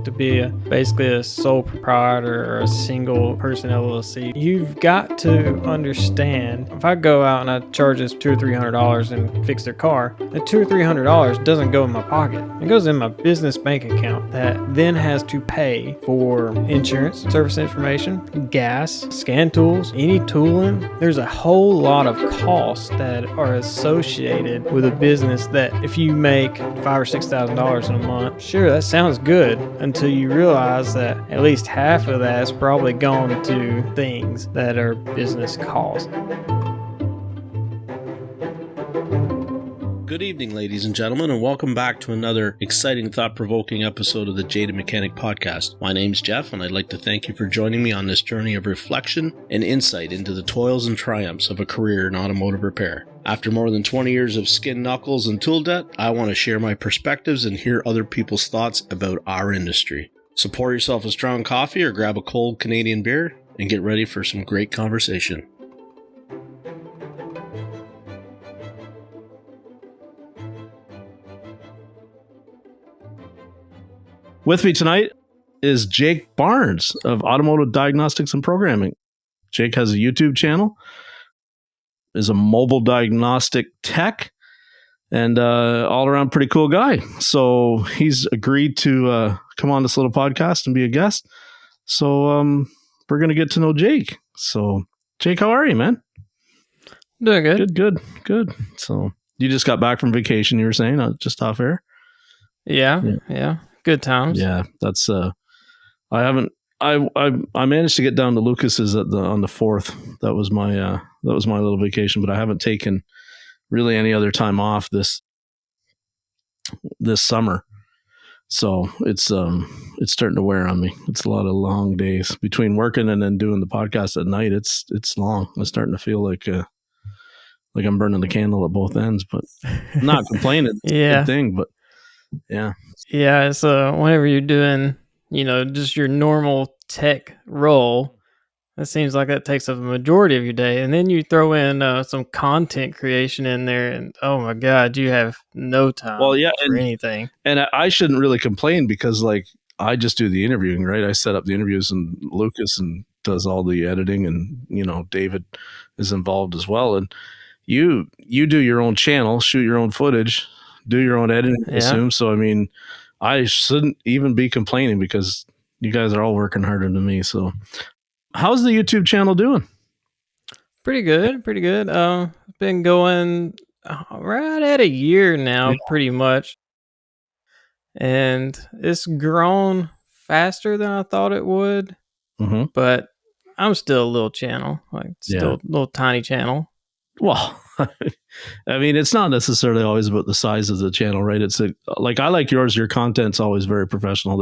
to be basically a sole proprietor or a single person LLC, you've got to understand, if I go out and I charge this $200 or $300 and fix their car, that $200 or $300 doesn't go in my pocket. It goes in my business bank account that then has to pay for insurance, service information, gas, scan tools, any tooling. There's a whole lot of costs that are associated with a business that if you make $5,000 or $6,000 in a month, sure, that sounds good until you realize that at least half of that's probably gone to things that are business costs. Good evening, ladies and gentlemen, and welcome back to another exciting, thought-provoking episode of the Jaded Mechanic podcast. My name's Jeff, and I'd like to thank you for joining me on this journey of reflection and insight into the toils and triumphs of a career in automotive repair. After more than 20 years of skin knuckles and tool debt, I want to share my perspectives and hear other people's thoughts about our industry. So pour yourself a strong coffee or grab a cold Canadian beer and get ready for some great conversation. With me tonight is Jake Barnes of Automotive Diagnostics and Programming. Jake has a YouTube channel, is a mobile diagnostic tech, and all around pretty cool guy. So he's agreed to come on this little podcast and be a guest. So we're going to get to know Jake. So Jake, how are you, man? Doing good. Good. So you just got back from vacation, you were saying, just off air? Yeah. Good times. Yeah, that's I managed to get down to Lucas's on the 4th. That was my little vacation, but I haven't taken really any other time off this summer. So it's starting to wear on me. It's a lot of long days between working and then doing the podcast at night. It's long. I'm starting to feel like I'm burning the candle at both ends, but I'm not complaining. It's a good thing, but yeah. Yeah, so whenever you're doing, just your normal tech role, it seems like that takes up a majority of your day. And then you throw in some content creation in there, and oh my God, you have no time for anything. And I shouldn't really complain because, I just do the interviewing, right? I set up the interviews, and Lucas and does all the editing, and, David is involved as well. And you do your own channel, shoot your own footage, do your own editing, I assume. So, I shouldn't even be complaining because you guys are all working harder than me. So how's the YouTube channel doing? Pretty good. Been going right at a year now, pretty much. And it's grown faster than I thought it would. Mm-hmm. But I'm still a little channel, a little tiny channel. Well, it's not necessarily always about the size of the channel, right? It's I like yours. Your content's always very professional.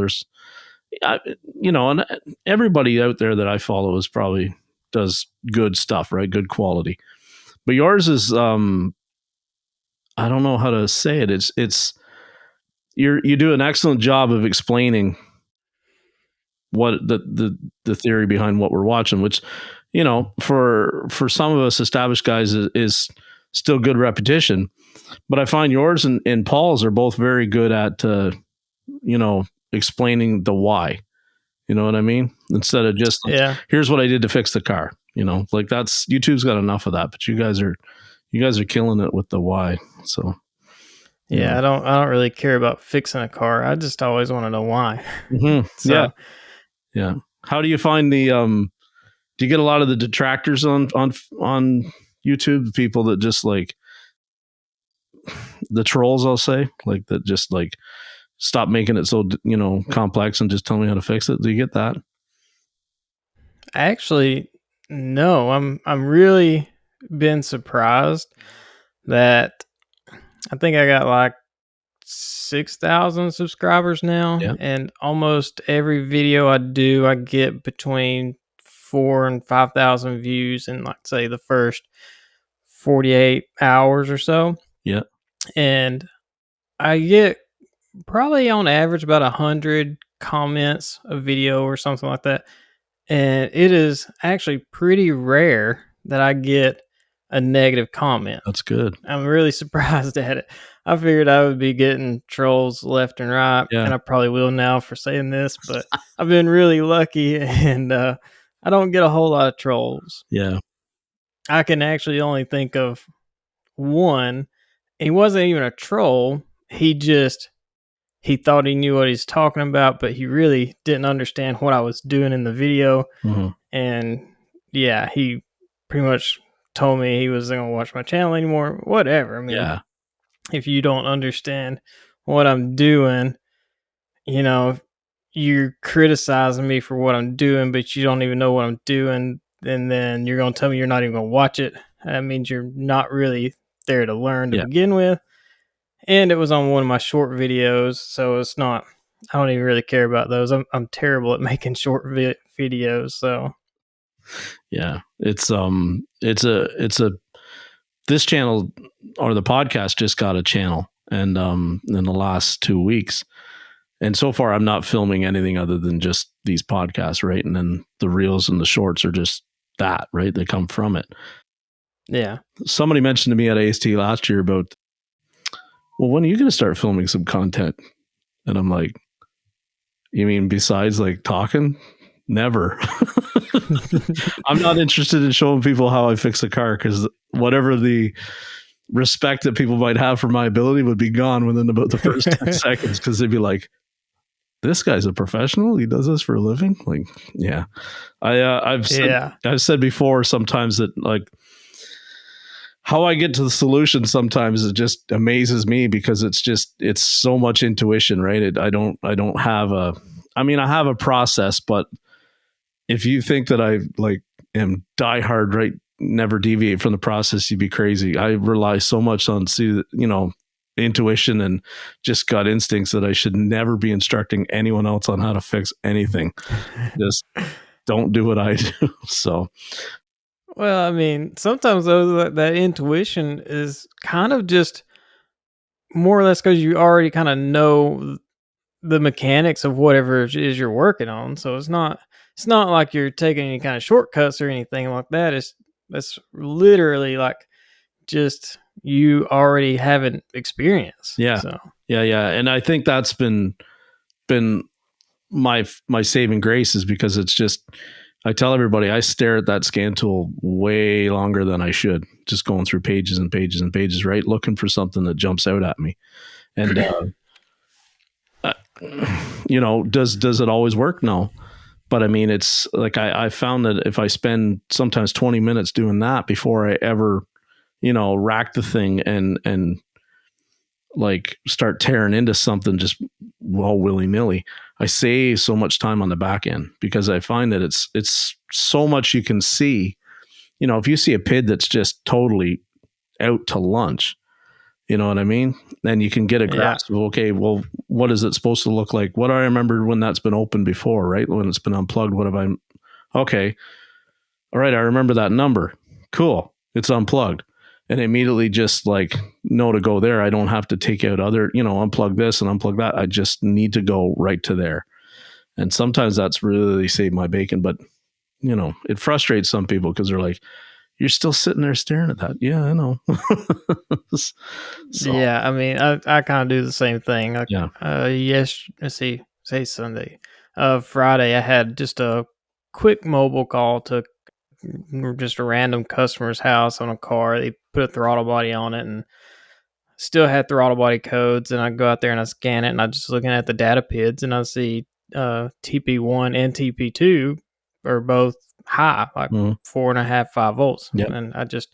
And everybody out there that I follow is probably does good stuff, right? Good quality. But yours is, I don't know how to say it. It's you do an excellent job of explaining what the theory behind what we're watching, which, for some of us established guys is still good repetition. But I find yours and Paul's are both very good at, explaining the why. You know what I mean? Instead of just, here's what I did to fix the car. That's YouTube's got enough of that, but you guys are killing it with the why. So. Yeah, I don't really care about fixing a car. I just always want to know why. Mm-hmm. Yeah. How do you find the do you get a lot of the detractors on YouTube, people that just the trolls, I'll say, that just stop making it so complex and just tell me how to fix it? Do you get that? Actually, no. I'm really been surprised that I think I got 6,000 subscribers now, and almost every video I do, I get between 4,000 and 5,000 views in, say, the first 48 hours or so. Yeah, and I get probably on average about 100 comments a video or something like that, and it is actually pretty rare that I get a negative comment. That's good. I'm really surprised at it. I figured I would be getting trolls left and right, Yeah. and I probably will now for saying this, but I've been really lucky, and I don't get a whole lot of trolls. Yeah. I can actually only think of one. He wasn't even a troll. He thought he knew what he's talking about, but he really didn't understand what I was doing in the video. Mm-hmm. And yeah, he pretty much told me he wasn't going to watch my channel anymore. Whatever. I mean, Yeah. if you don't understand what I'm doing, you know, you're criticizing me for what I'm doing, but you don't even know what I'm doing. And then you're going to tell me you're not even going to watch it. That means you're not really there to learn to Yeah. begin with. And it was on one of my short videos, so it's not. I don't even really care about those. I'm terrible at making short videos. So Yeah, it's a this channel or the podcast just got a channel, and in the last 2 weeks, and so far I'm not filming anything other than just these podcasts, right? And then the reels and the shorts are just that, right? They come from it. yeah, Somebody mentioned to me at AST last year about, well, when are you going to start filming some content? And I'm like, you mean besides like talking? Never. I'm not interested in showing people how I fix a car, because whatever the respect that people might have for my ability would be gone within about the first 10 seconds, because they'd be like, this guy's a professional. He does this for a living. Like, yeah. I've said before sometimes that, like, how I get to the solution sometimes, it just amazes me, because it's so much intuition, right? I don't have I have a process, but if you think that I like am diehard, right, never deviate from the process, you'd be crazy. I rely so much on intuition and just gut instincts that I should never be instructing anyone else on how to fix anything. Just don't do what I do. So, well, I mean, sometimes though that intuition is kind of just more or less because you already kind of know the mechanics of whatever it is you're working on. So it's not like you're taking any kind of shortcuts or anything like that. It's literally like just you already have an experience. yeah. So Yeah. And I think that's been my saving grace, is because it's just, I tell everybody I stare at that scan tool way longer than I should, just going through pages and pages and pages, right? Looking for something that jumps out at me. And, does it always work? No. But I mean, it's like, I found that if I spend sometimes 20 minutes doing that before I ever, rack the thing and like start tearing into something just all willy nilly, I save so much time on the back end, because I find that it's so much you can see. If you see a PID that's just totally out to lunch, you know what I mean? Then you can get a grasp of, okay, well, what is it supposed to look like? What do I remember when that's been opened before, right? When it's been unplugged, okay. All right. I remember that number. Cool. It's unplugged. And immediately just like know to go there. I don't have to take out other, unplug this and unplug that. I just need to go right to there. And sometimes that's really saved my bacon, but it frustrates some people, because they're like, you're still sitting there staring at that. Yeah, I know. So, yeah, I mean, I kind of do the same thing. Like, yeah. let's see, say Sunday, Friday, I had just a quick mobile call to just a random customer's house on a car. They put a throttle body on it and still had throttle body codes. And I go out there and I scan it, and I'm just looking at the data PIDs, and I see TP1 and TP2 are both high, like 4.5, 5 volts. Yep. And I just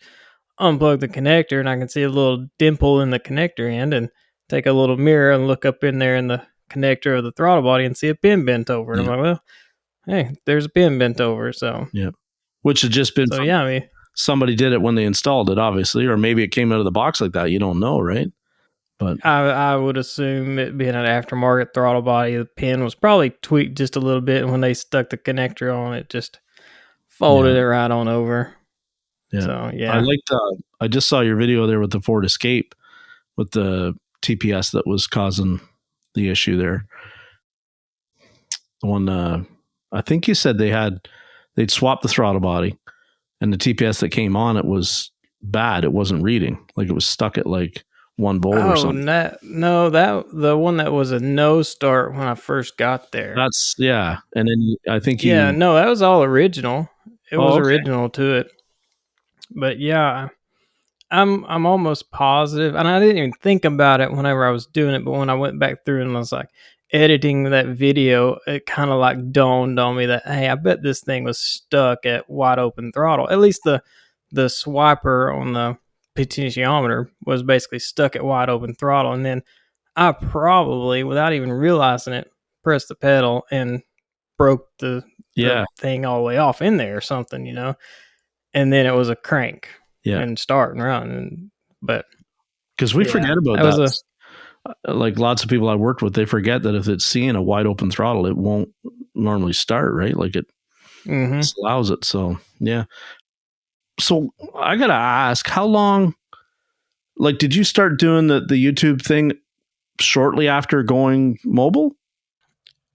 unplug the connector, and I can see a little dimple in the connector end, and take a little mirror and look up in there in the connector of the throttle body and see a pin bent over. And I'm like, well, hey, there's a pin bent over. So, yeah. Which had just been, yeah, I mean, somebody did it when they installed it, obviously, or maybe it came out of the box like that. You don't know, right? But I would assume it being an aftermarket throttle body, the pin was probably tweaked just a little bit, and when they stuck the connector on, it just folded it right on over. Yeah. So, yeah. I just saw your video there with the Ford Escape with the TPS that was causing the issue there. The one, I think you said they'd swapped the throttle body, and the TPS that came on it was bad. It wasn't reading. Like it was stuck at like 1 volt or Oh, something. no, that the one that was a no start when I first got there. That's yeah. And then I think Yeah, you. no, that was all original. It was Oh, okay. original to it. But yeah, I'm almost positive, and I didn't even think about it whenever I was doing it, but when I went back through and I was like editing that video, it kind of like dawned on me that hey, I bet this thing was stuck at wide open throttle. At least the swiper on the potentiometer was basically stuck at wide open throttle, and then I probably, without even realizing it, pressed the pedal and broke the Yeah. thing all the way off in there or something, and then it was a crank Yeah. and start and run. But Because we yeah, forget about that was that. a Like lots of people I worked with, they forget that if it's seeing a wide open throttle, it won't normally start, right? Like it mm-hmm. allows it. So yeah. So I gotta ask, how long? Like, did you start doing the YouTube thing shortly after going mobile?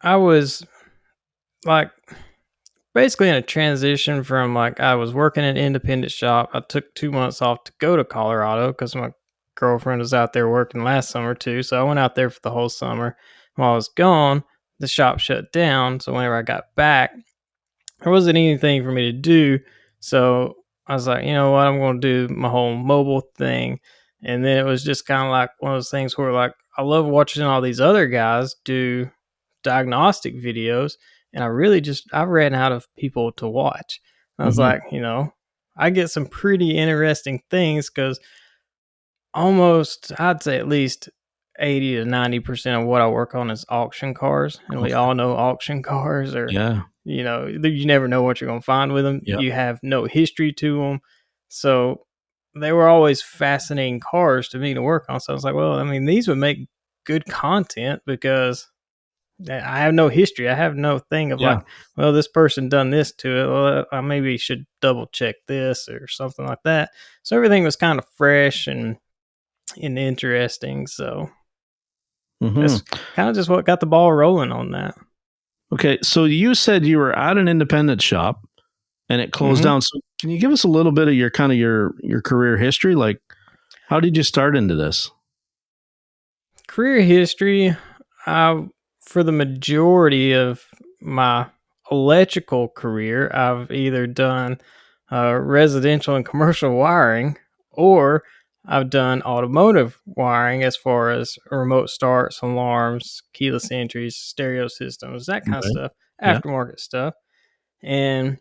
I was like basically in a transition from like I was working in an independent shop. I took 2 months off to go to Colorado because my girlfriend was out there working last summer too. So I went out there for the whole summer. While I was gone, the shop shut down. So whenever I got back, there wasn't anything for me to do. So I was like, you know what, I'm going to do my whole mobile thing. And then it was just kind of like one of those things where like I love watching all these other guys do diagnostic videos, and I ran out of people to watch. I was Mm-hmm. like, I get some pretty interesting things because almost I'd say at least 80 to 90% of what I work on is auction cars, and we Okay. all know auction cars are, Yeah. you never know what you're going to find with them. Yeah. You have no history to them. So they were always fascinating cars to me to work on. So I was like, well, I mean, these would make good content because I have no history. I have no thing of Yeah. like, well, this person done this to it. Well, I maybe should double check this or something like that. So everything was kind of fresh and interesting. So Mm-hmm. that's kind of just what got the ball rolling on that. Okay. So you said you were at an independent shop and it closed hmm down. So can you give us a little bit of your kind of your career history? Like, how did you start into this? Career history, I for the majority of my electrical career, I've either done residential and commercial wiring, or I've done automotive wiring as far as remote starts, alarms, keyless entries, stereo systems, that kind of Right. stuff, Yeah. aftermarket stuff. And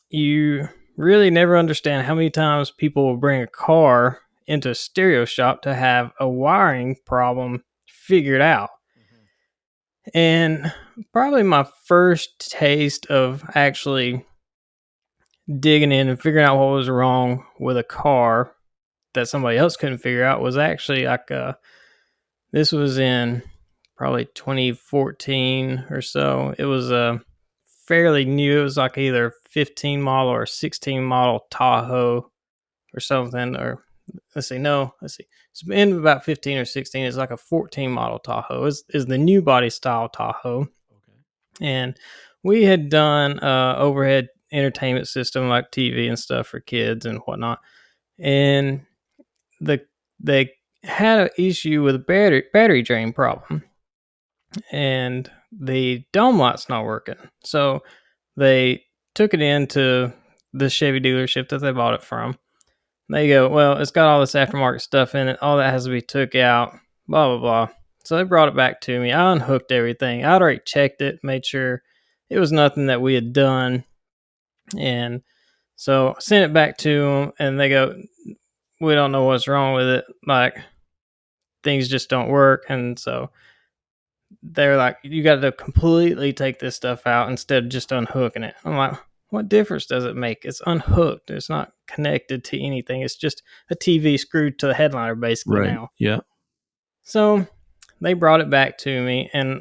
you really never understand how many times people will bring a car into a stereo shop to have a wiring problem figured out. And probably my first taste of actually digging in and figuring out what was wrong with a car that somebody else couldn't figure out was actually like this was in probably 2014 or so. It was fairly new. It was like either 15 model or 16 model Tahoe or something. Or let's see. It's been about 15 or 16. It's like a 14 model Tahoe. Is the new body style Tahoe. Okay. And we had done overhead entertainment system like TV and stuff for kids and whatnot. And the they had an issue with a battery drain problem, and the dome light's not working. So they took it into the Chevy dealership that they bought it from. They go, well, it's got all this aftermarket stuff in it. All that has to be took out. Blah blah blah. So they brought it back to me. I unhooked everything. I'd already checked it, made sure it was nothing that we had done, and so I sent it back to them, and they go, we don't know what's wrong with it. Like things just don't work, and so they're like, you got to completely take this stuff out instead of just unhooking it. I'm like, what difference does it make? It's unhooked. It's not connected to anything. It's just a TV screwed to the headliner basically Right. now. Yeah. So they brought it back to me, and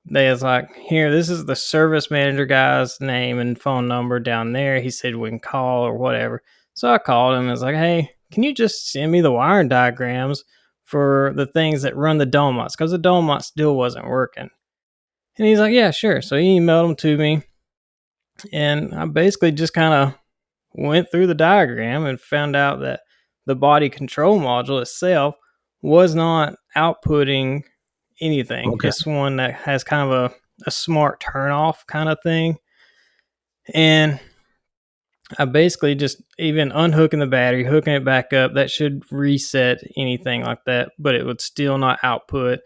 they was like, here, this is the service manager guy's name and phone number down there. He said we can call or whatever. So I called him and was like, hey, can you just send me the wiring diagrams for the things that run the dome lights? Because the dome light still wasn't working. And he's like, yeah, sure. So he emailed them to me. And I basically just kind of went through the diagram and found out that the body control module itself was not outputting anything. Okay. It's one that has kind of a smart turn off kind of thing. And I basically just even unhooking the battery, hooking it back up, that should reset anything like that, but it would still not output.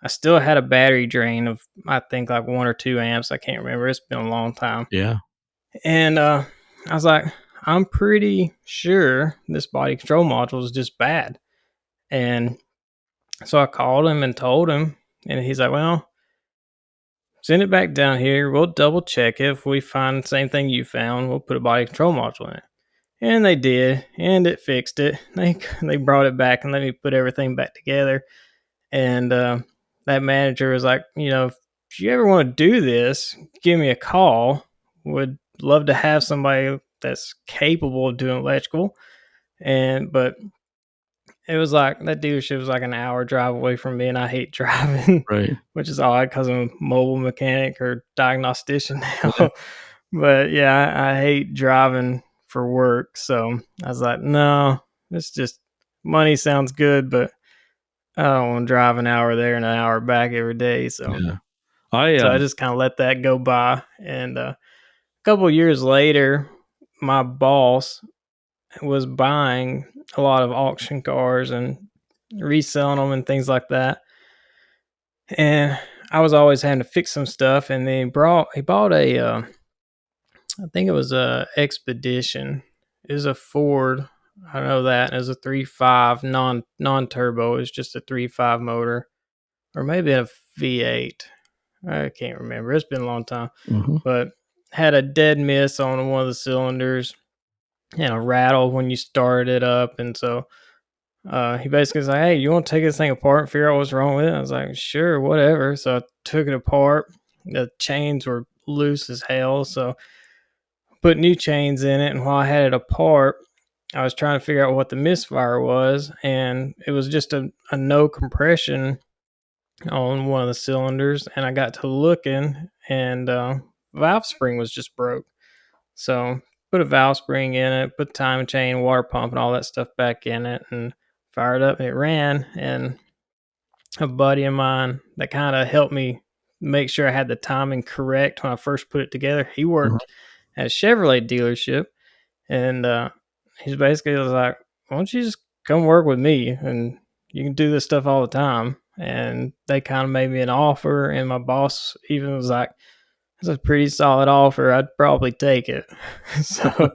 I still had a battery drain of, I think, like 1 or 2 amps. I can't remember. It's been a long time. Yeah. And I was like, I'm pretty sure this body control module is just bad. And so I called him and told him, and he's like, well, send it back down here. We'll double check it. If we find the same thing you found, we'll put a body control module in it. And they did, and it fixed it. They brought it back and let me put everything back together. And that manager was like, if you ever want to do this, give me a call. Would love to have somebody that's capable of doing electrical. But it was like that dealership was like an hour drive away from me, and I hate driving, Right. which is odd because I'm a mobile mechanic or diagnostician now. Okay. But yeah, I hate driving for work. So I was like, no, it's just money sounds good, but I don't want to drive an hour there and an hour back every day. So, Yeah. I so I just kind of let that go by. And a couple of years later, my boss was buying a lot of auction cars and reselling them and things like that. And I was always having to fix some stuff. And then he bought a I think it was a Expedition. It was a Ford. I know that. It was a 3.5 non turbo. It was just a 3.5 motor, or maybe a V8. I can't remember. It's been a long time, but had a dead miss on one of the cylinders and a rattle when you started it up. And so he basically was like, "Hey, you want to take this thing apart and figure out what's wrong with it?" I was like, "Sure, whatever." So I took it apart. The chains were loose as hell, so put new chains in it. And while I had it apart, I was trying to figure out what the misfire was, and it was just a no compression on one of the cylinders. And I got to looking, and valve spring was just broke. So put a valve spring in it, put timing chain, water pump, and all that stuff back in it, and fired up. And it ran. And a buddy of mine that kind of helped me make sure I had the timing correct when I first put it together. He worked at a Chevrolet dealership, and he's basically was like, "Why don't you just come work with me, and you can do this stuff all the time?" And they kind of made me an offer, and my boss even was like, "It's a pretty solid offer. I'd probably take it." so,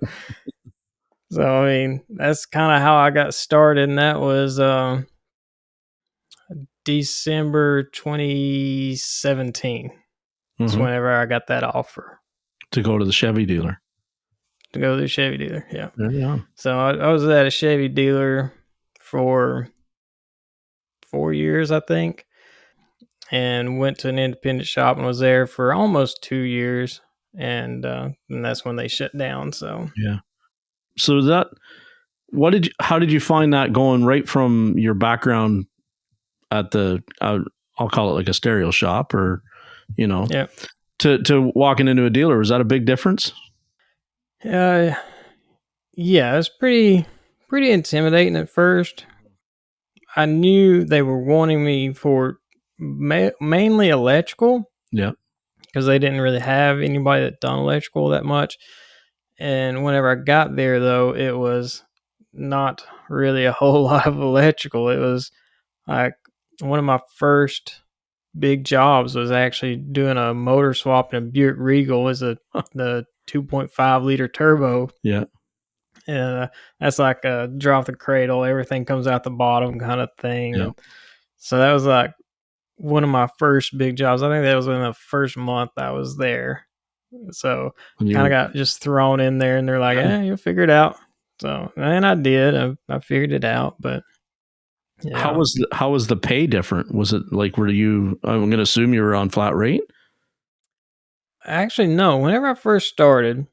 I mean, that's kind of how I got started, and that was December 2017. That's whenever I got that offer to go to the Chevy dealer. To go to the Chevy dealer, yeah. Yeah. So I was at a Chevy dealer for 4 years, I think, and went to an independent shop and was there for almost 2 years, and that's when they shut down. So Yeah. So how did you find that going right from your background at the I'll call it like a stereo shop, or yeah, to walking into a dealer? Was that a big difference? yeah, it was pretty intimidating at first. I knew they were wanting me for mainly electrical. Yeah. Because they didn't really have anybody that done electrical that much. And whenever I got there, though, it was not really a whole lot of electrical. It was like one of my first big jobs was actually doing a motor swap in a Buick Regal as the 2.5 liter turbo. Yeah. And that's like a drop the cradle, everything comes out the bottom kind of thing. Yeah. And so that was like one of my first big jobs. I think that was in the first month I was there. So kind of got just thrown in there, and they're like, you'll figure it out. So, and I did. I figured it out, but yeah. How was the pay different? Was it like, I'm going to assume you were on flat rate? Actually, no. Whenever I first started,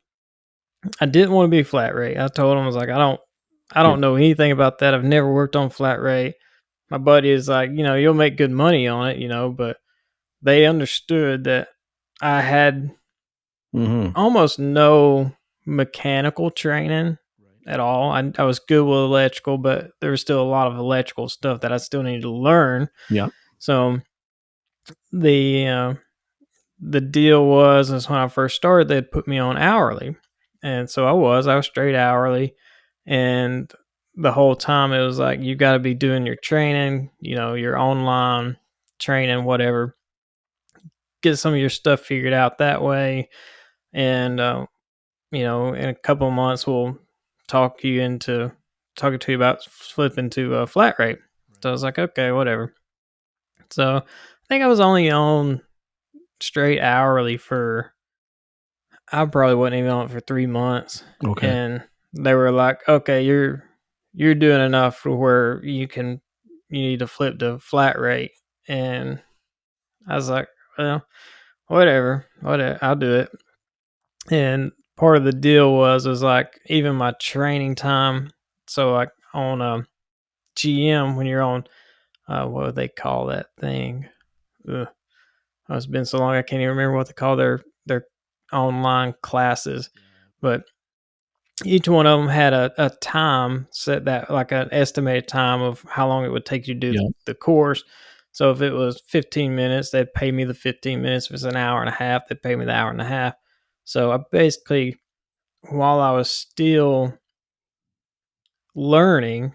I didn't want to be flat rate. I told them, I was like, I don't know anything about that. I've never worked on flat rate. My buddy is like, you'll make good money on it, but they understood that I had almost no mechanical training at all. I was good with electrical, but there was still a lot of electrical stuff that I still needed to learn. Yeah. So the the deal was is when I first started, they'd put me on hourly, and so I was straight hourly, and the whole time it was like you got to be doing your training, your online training, whatever. Get some of your stuff figured out that way, and in a couple of months we'll talking to you about flipping to a flat rate. So I was like, okay, whatever. So I think I was only on straight hourly for I probably wasn't even on it for 3 months, Okay. and they were like, okay, you're doing enough for where you need to flip to flat rate, and I was like, well, whatever, I'll do it. And part of the deal was like even my training time. So like on GM when you're on what would they call that thing? Ugh, it's been so long I can't even remember what they call their online classes, but each one of them had a time set that like an estimated time of how long it would take you to do Yeah. the course. So if it was 15 minutes, they'd pay me the 15 minutes. If it's an hour and a half, they'd pay me the hour and a half. So I basically, while I was still learning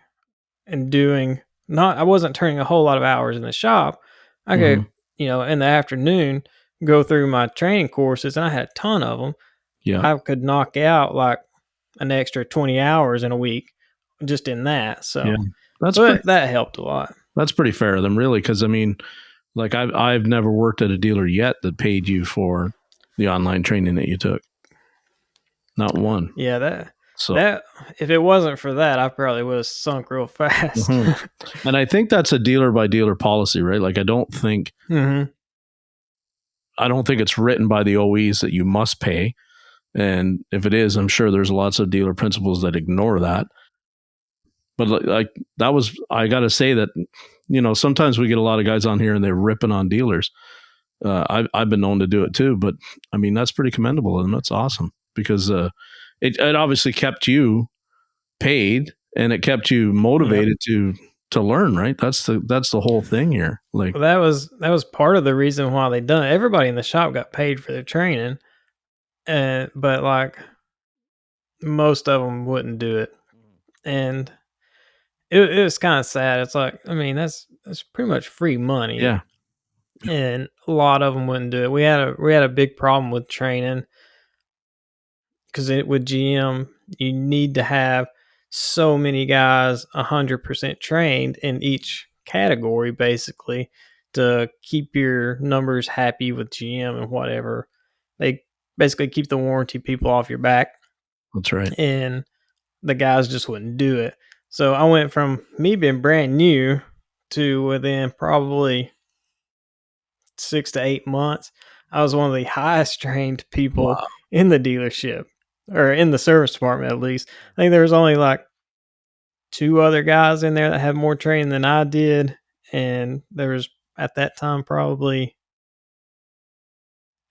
and doing, not, I wasn't turning a whole lot of hours in the shop. I Hmm. could, in the afternoon, go through my training courses, and I had a ton of them. Yeah. I could knock out like an extra 20 hours in a week just in that. Yeah. So, That's so pretty. that helped a lot. That's pretty fair of them, really, because I mean, like I've never worked at a dealer yet that paid you for the online training that you took. Not one. Yeah, that So, that if it wasn't for that, I probably would have sunk real fast. mhm. And I think that's a dealer by dealer policy, right? Like I don't think Mm-hmm. it's written by the OEs that you must pay. And if it is, I'm sure there's lots of dealer principals that ignore that. But like that was, I got to say that, sometimes we get a lot of guys on here and they're ripping on dealers. I've been known to do it too, but I mean, that's pretty commendable and that's awesome because it obviously kept you paid and it kept you motivated to learn, right? That's the whole thing here. Like, Well, that was part of the reason why they done it. Everybody in the shop got paid for their training, and but like most of them wouldn't do it, and it was kind of sad. It's like that's pretty much free money, yeah, and a lot of them wouldn't do it. We had a big problem with training because with GM you need to have so many guys 100% trained in each category basically to keep your numbers happy with GM and whatever. They basically keep the warranty people off your back, that's right. and the guys just wouldn't do it. So I went from me being brand new to within probably 6 to 8 months, I was one of the highest trained people Wow. in the dealership or in the service department, at least. I think there was only like two other guys in there that had more training than I did. And there was at that time probably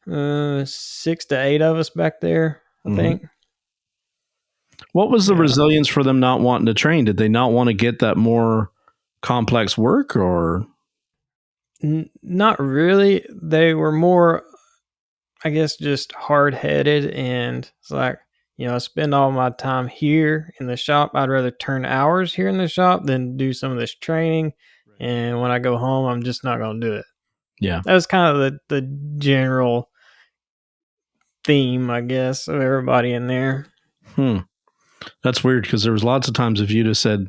6 to 8 of us back there, I Mm-hmm. think. What was the Yeah. resilience for them not wanting to train? Did they not want to get that more complex work or? Not really. They were more, I guess, just hard headed, and it's like, I spend all my time here in the shop. I'd rather turn hours here in the shop than do some of this training. And when I go home, I'm just not going to do it. Yeah. That was kind of the general theme, I guess, of everybody in there. That's weird because there was lots of times if you'd have said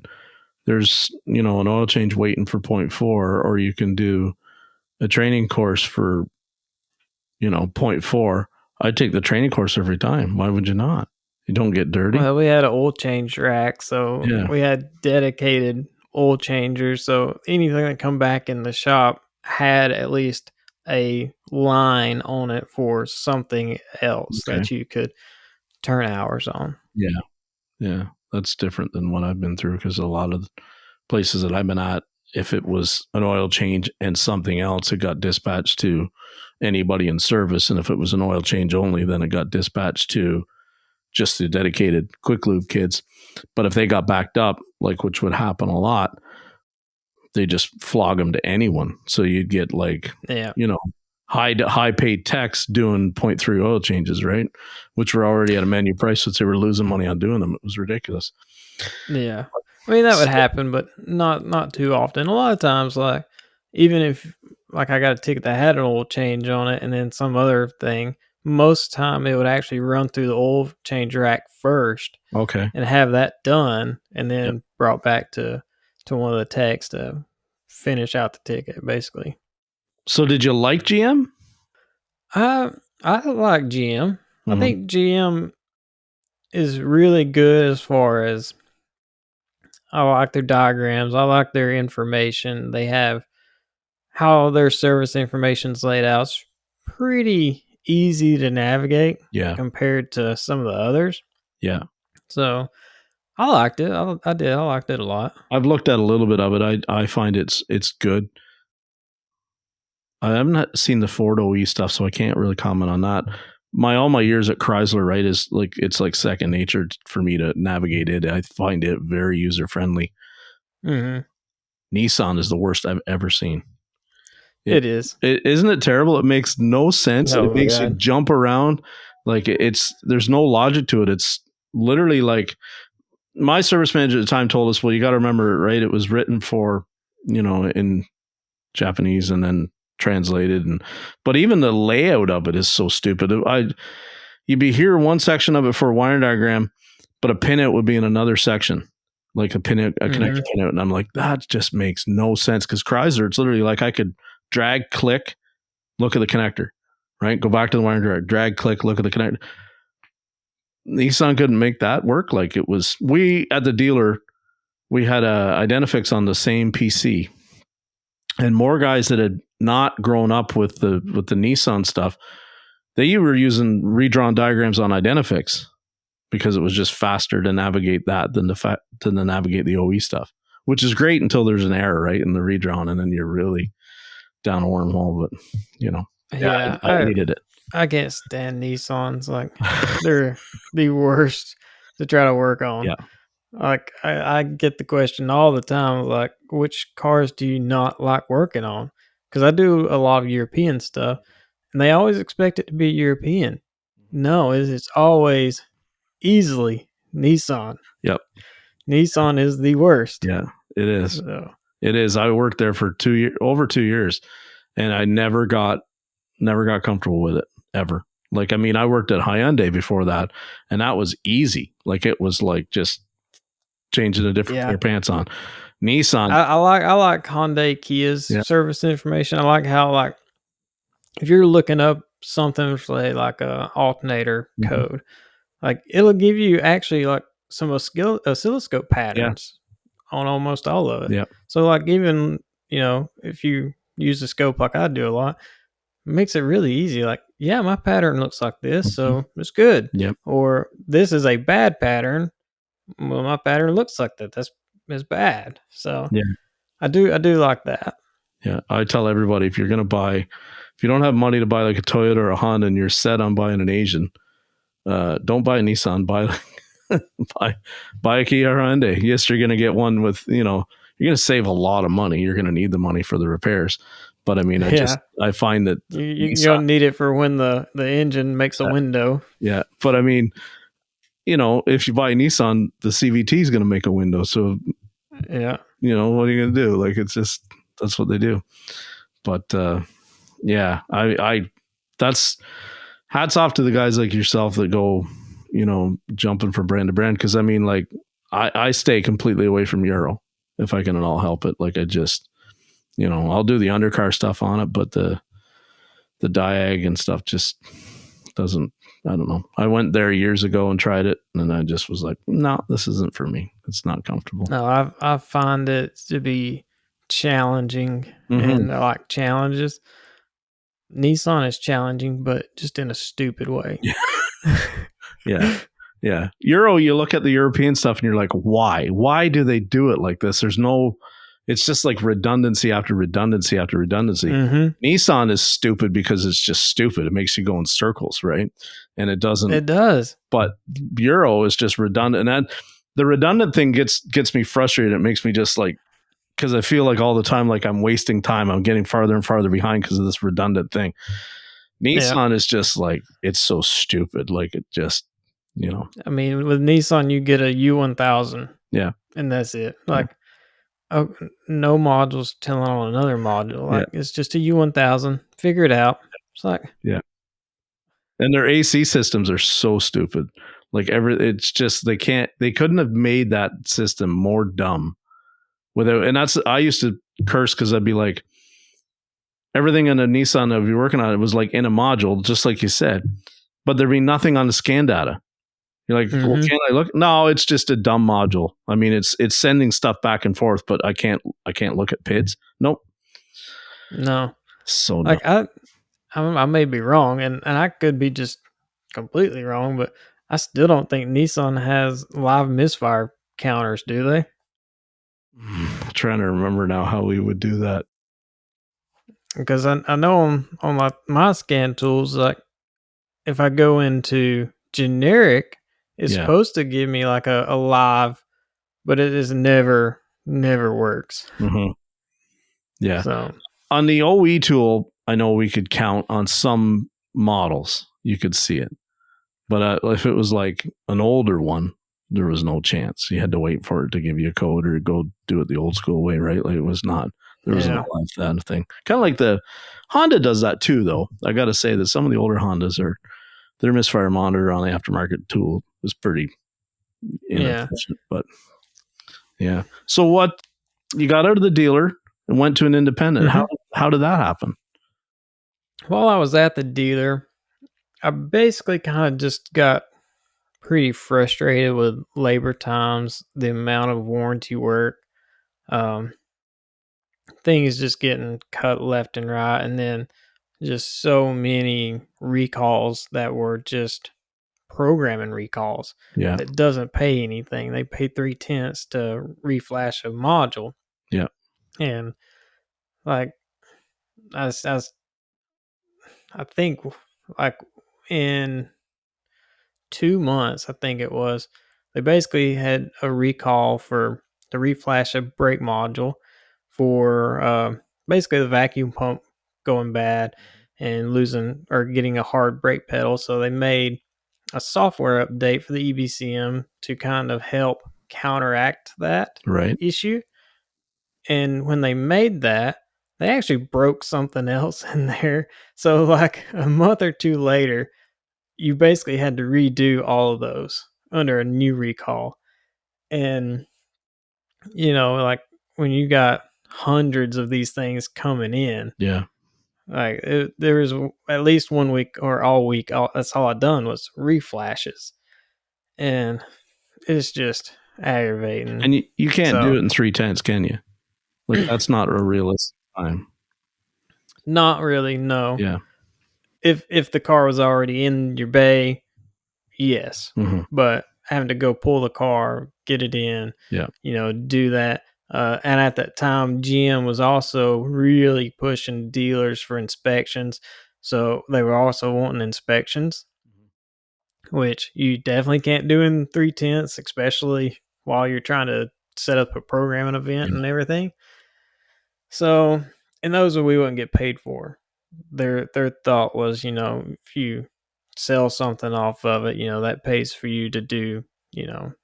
there's, an oil change waiting for 0.4, or you can do a training course for, 0.4, I'd take the training course every time. Why would you not? You don't get dirty. Well, we had an oil change rack, so Yeah. we had dedicated oil changers. So anything that come back in the shop had at least a line on it for something else Okay. that you could turn hours on. Yeah. Yeah. That's different than what I've been through because a lot of places that I've been at, if it was an oil change and something else, it got dispatched to anybody in service. And if it was an oil change only, then it got dispatched to just the dedicated quick lube kids. But if they got backed up, like which would happen a lot, they just flog them to anyone. So you'd get like, Yeah. high paid techs doing 0.3 oil changes, right? Which were already at a menu price, since they were losing money on doing them. It was ridiculous. Yeah. I mean, that would happen, but not too often. A lot of times, like, even if, like, I got a ticket that had an oil change on it and then some other thing, most time it would actually run through the oil change rack first Okay. and have that done and then Yep. brought back to one of the techs to finish out the ticket, basically. So did you like GM? I like GM. I Mhm. think GM is really good as far as I like their diagrams. I like their information. They have how their service information's laid out. It's pretty easy to navigate Yeah. compared to some of the others. Yeah. So I liked it. I did. I liked it a lot. I've looked at a little bit of it. I find it's good. I have not seen the Ford OE stuff, so I can't really comment on that. All my years at Chrysler, right, is like it's like second nature for me to navigate it. I find it very user friendly. Mm-hmm. Nissan is the worst I've ever seen. It is. Isn't it terrible? It makes no sense. Oh It my makes you God. jump around. Like there's no logic to it. It's literally like my service manager at the time told us, well, you got to remember, right? It was written for, in Japanese and then translated, but even the layout of it is so stupid. You'd be here in one section of it for a wiring diagram, but a pinout would be in another section, like a connector pinout, and I'm like, that just makes no sense. Because Chrysler, it's literally like I could drag, click, look at the connector, right? Go back to the wiring diagram, drag, click, look at the connector. Nissan couldn't make that work. Like it was, we at the dealer, we had a Identifix on the same PC, and more guys that had not grown up with the Nissan stuff, they were using redrawn diagrams on Identifix because it was just faster to navigate that than to navigate the OE stuff, which is great until there's an error, right, in the redrawn, and then you're really down a wormhole. But Yeah, I hated it. I can't stand Nissans. Like they're the worst to try to work on. Yeah. Like I get the question all the time, like, which cars do you not like working on? Because I do a lot of European stuff, and they always expect it to be European. No, it's always easily Nissan. Yep. Nissan is the worst. Yeah, it is. So, It is. I worked there for over 2 years, and I never got comfortable with it ever. Like, I mean, I worked at Hyundai before that, and that was easy. Like, it was like just changing a different pair of pants on. Nissan. I like Hyundai, Kia's service information. I like how, like, if you're looking up something, say like a alternator code, like it'll give you actually like some oscilloscope patterns on almost all of it. Yeah. So like even, if you use the scope like I do a lot, it makes it really easy. Like, yeah, my pattern looks like this, so it's good. Yep. Or this is a bad pattern. Well, my pattern looks like that. That's bad. So I do like that. Yeah. I tell everybody, if you don't have money to buy like a Toyota or a Honda and you're set on buying an Asian, don't buy a Nissan, buy a Kia or Hyundai. Yes, you're going to get one with, you're going to save a lot of money. You're going to need the money for the repairs. But I mean, I find that you're going to need it for when the engine makes a window. Yeah. But I mean, if you buy a Nissan, the CVT is going to make a window. So, what are you going to do? Like, it's just, that's what they do. But, that's hats off to the guys like yourself that go, jumping from brand to brand. Cause I mean, like I stay completely away from Euro if I can at all help it. Like I just, I'll do the undercar stuff on it, but the diag and stuff just doesn't, I don't know. I went there years ago and tried it, and I just was like, no, this isn't for me. It's not comfortable. No, I find it to be challenging and like challenges. Nissan is challenging, but just in a stupid way. Yeah. Euro, you look at the European stuff and you're like, why? Why do they do it like this? There's no, it's just like redundancy after redundancy after redundancy. Mm-hmm. Nissan is stupid because it's just stupid. It makes you go in circles, right? And it doesn't. It does. But Bureau is just redundant, and the redundant thing gets me frustrated. It makes me just like, because I feel like all the time like I'm wasting time. I'm getting farther and farther behind because of this redundant thing. Nissan is just like, it's so stupid. Like it just, I mean, with Nissan, you get a U1000. Yeah. And that's it. Like, oh, no modules telling on another module. Like, it's just a U1000. Figure it out. It's like, yeah. And their AC systems are so stupid. Like it's just, they couldn't have made that system more dumb without, and I used to curse because I'd be like, everything in a Nissan I'd be working on, it was like in a module, just like you said, but there'd be nothing on the scan data. You're like, well, can't I look? No, it's just a dumb module. I mean, it's sending stuff back and forth, but I can't look at PIDs. Nope. No. So like dumb. I may be wrong, and I could be just completely wrong, but I still don't think Nissan has live misfire counters, do they? I'm trying to remember now how we would do that. Because I know on my scan tools, like if I go into generic, it's supposed to give me like a live, but it is never works. Mm-hmm. Yeah. So on the OE tool, I know we could count on some models. You could see it. But if it was like an older one, there was no chance. You had to wait for it to give you a code or go do it the old school way, right? Like it was not, there was no that thing. Kind of like the Honda does that too, though. I got to say that some of the older Hondas their misfire monitor on the aftermarket tool was pretty inefficient. But yeah. So what, you got out of the dealer and went to an independent. Mm-hmm. How did that happen? While I was at the dealer, I basically kind of just got pretty frustrated with labor times, the amount of warranty work, things just getting cut left and right, and then just so many recalls that were just programming recalls. Yeah. That doesn't pay anything. They pay 3/10 to reflash a module. Yeah. And like I think like in 2 months, I think it was, they basically had a recall for the reflash a brake module for basically the vacuum pump going bad and losing or getting a hard brake pedal. So they made a software update for the EBCM to kind of help counteract that issue. And when they made that, they actually broke something else in there. So like a month or two later, you basically had to redo all of those under a new recall. And, like when you got hundreds of these things coming in, like there was at least 1 week or all week, that's all I done was reflashes. And it's just aggravating. And you can't do it in 3/10, can you? Like that's not a realistic time. Not really, no. Yeah. If the car was already in your bay, yes. Mm-hmm. But having to go pull the car, get it in, do that. And at that time, GM was also really pushing dealers for inspections. So they were also wanting inspections, which you definitely can't do in 3/10, especially while you're trying to set up a programming event and everything. So, and those we wouldn't get paid for. Their thought was, if you sell something off of it, that pays for you to do,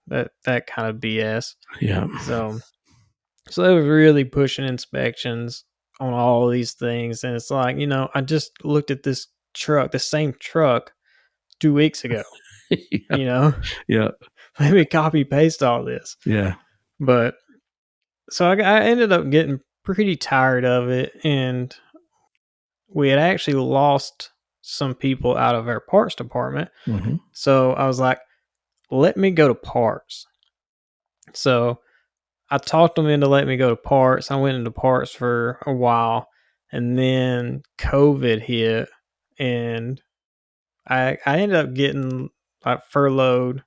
that kind of BS. Yeah. So they were really pushing inspections on all these things. And it's like, I just looked at this truck, the same truck 2 weeks ago, Yeah. Let me copy paste all this. Yeah. But so I ended up getting pretty tired of it. And we had actually lost some people out of our parts department. Mm-hmm. So I was like, let me go to parts. So I talked them into letting me go to parts. I went into parts for a while, and then COVID hit, and I ended up getting like furloughed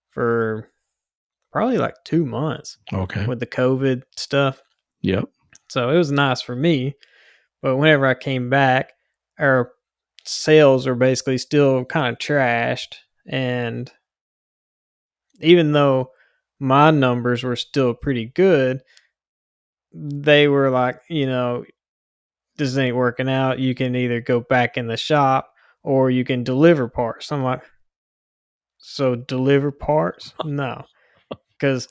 for probably like 2 months. Okay. With the COVID stuff. Yep. So it was nice for me. But whenever I came back, our sales were basically still kind of trashed. And even though my numbers were still pretty good, they were like, this ain't working out. You can either go back in the shop or you can deliver parts. I'm like, so deliver parts? No, because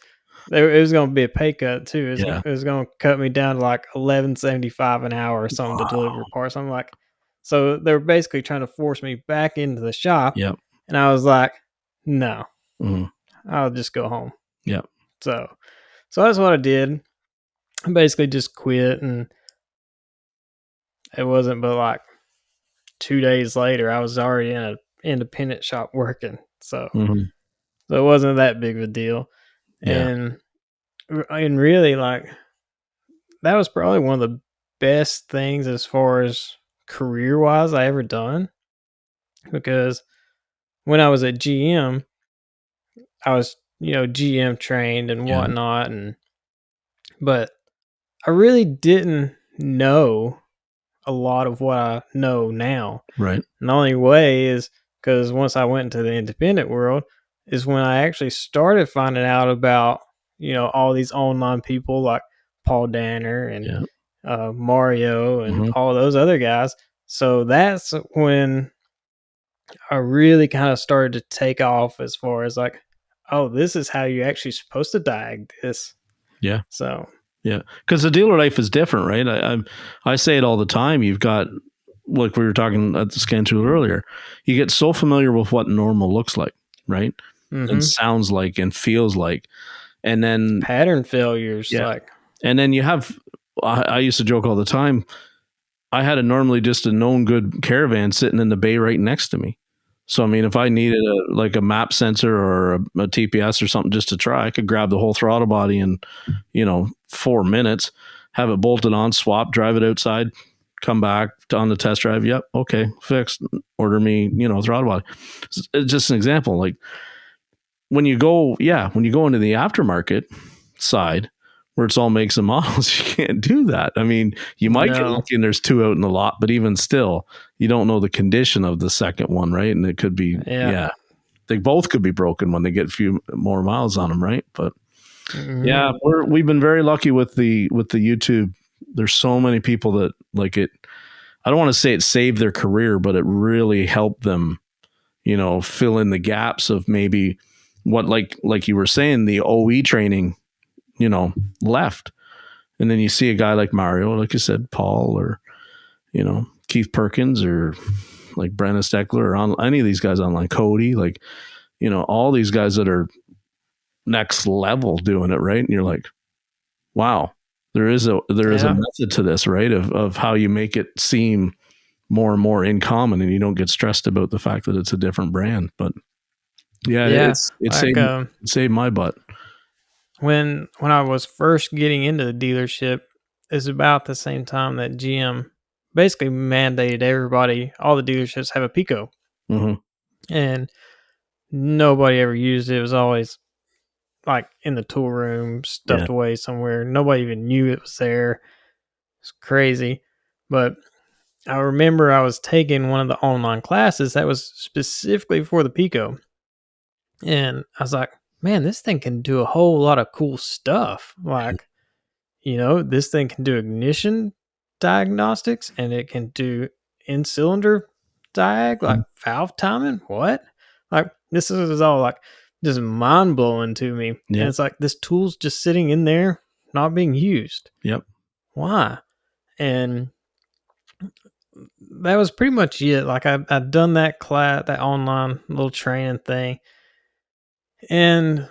it was going to be a pay cut too. Yeah. It was going to cut me down to like 11.75 an hour or something to deliver parts. I'm like, so they were basically trying to force me back into the shop, Yep. and I was like, no, Mhm. I'll just go home. Yep. So that's what I did. I basically just quit, and it wasn't but like 2 days later, I was already in an independent shop working. So Mhm. it wasn't that big of a deal. Yeah. And really, like, that was probably one of the best things as far as career wise I ever done, because when I was at GM, I was, GM trained and Yeah. whatnot, but I really didn't know a lot of what I know now. Right. And the only way is because once I went into the independent world is when I actually started finding out about, all these online people like Paul Danner and Yeah. Mario and Mhm. all those other guys. So that's when I really kind of started to take off as far as like, oh, this is how you're actually supposed to diag this. Yeah. So Yeah. Because the dealer life is different, right? I say it all the time. You've got, like we were talking at the scan tool earlier, you get so familiar with what normal looks like, right? And sounds like and feels like. And then, pattern failures, yeah. like, And then you have, I used to joke all the time, I had normally just a known good caravan sitting in the bay right next to me. So, I mean, if I needed a map sensor or a TPS or something just to try, I could grab the whole throttle body in, 4 minutes, have it bolted on, swap, drive it outside, come back on the test drive. Yep. Okay. Fixed. Order me, throttle body. It's just an example. Like when you go into the aftermarket side, where it's all makes and models, you can't do that. I mean, you might get no. lucky and there's two out in the lot, but even still, you don't know the condition of the second one, right? And it could be, Yeah. they both could be broken when they get a few more miles on them, right? But Mhm. we've been very lucky with the YouTube. There's so many people that like it. I don't want to say it saved their career, but it really helped them, fill in the gaps of maybe what, like you were saying, the OE training, left. And then you see a guy like Mario, like you said, Paul, or, Keith Perkins, or like Brenna Steckler, or on any of these guys online, Cody, like, all these guys that are next level doing it, right? And you're like, wow, there is a Yeah. method to this, right? Of how you make it seem more and more in common, and you don't get stressed about the fact that it's a different brand. But yeah, Yeah. it Like, saved my butt. when I was first getting into the dealership, is about the same time that GM basically mandated everybody, all the dealerships have a Pico, Mm-hmm. and nobody ever used it. It was always like in the tool room, Yeah. stuffed away somewhere. Nobody even knew it was there. It's crazy. But I remember I was taking one of the online classes that was specifically for the Pico. And I was like, man, this thing can do a whole lot of cool stuff. Like, this thing can do ignition diagnostics, and it can do in cylinder like valve timing. What? Like, this is all like just mind blowing to me. And Yep. it's like this tool's just sitting in there, not being used. Yep. Why? And that was pretty much it. Like, I'd done that class, that online little training thing, and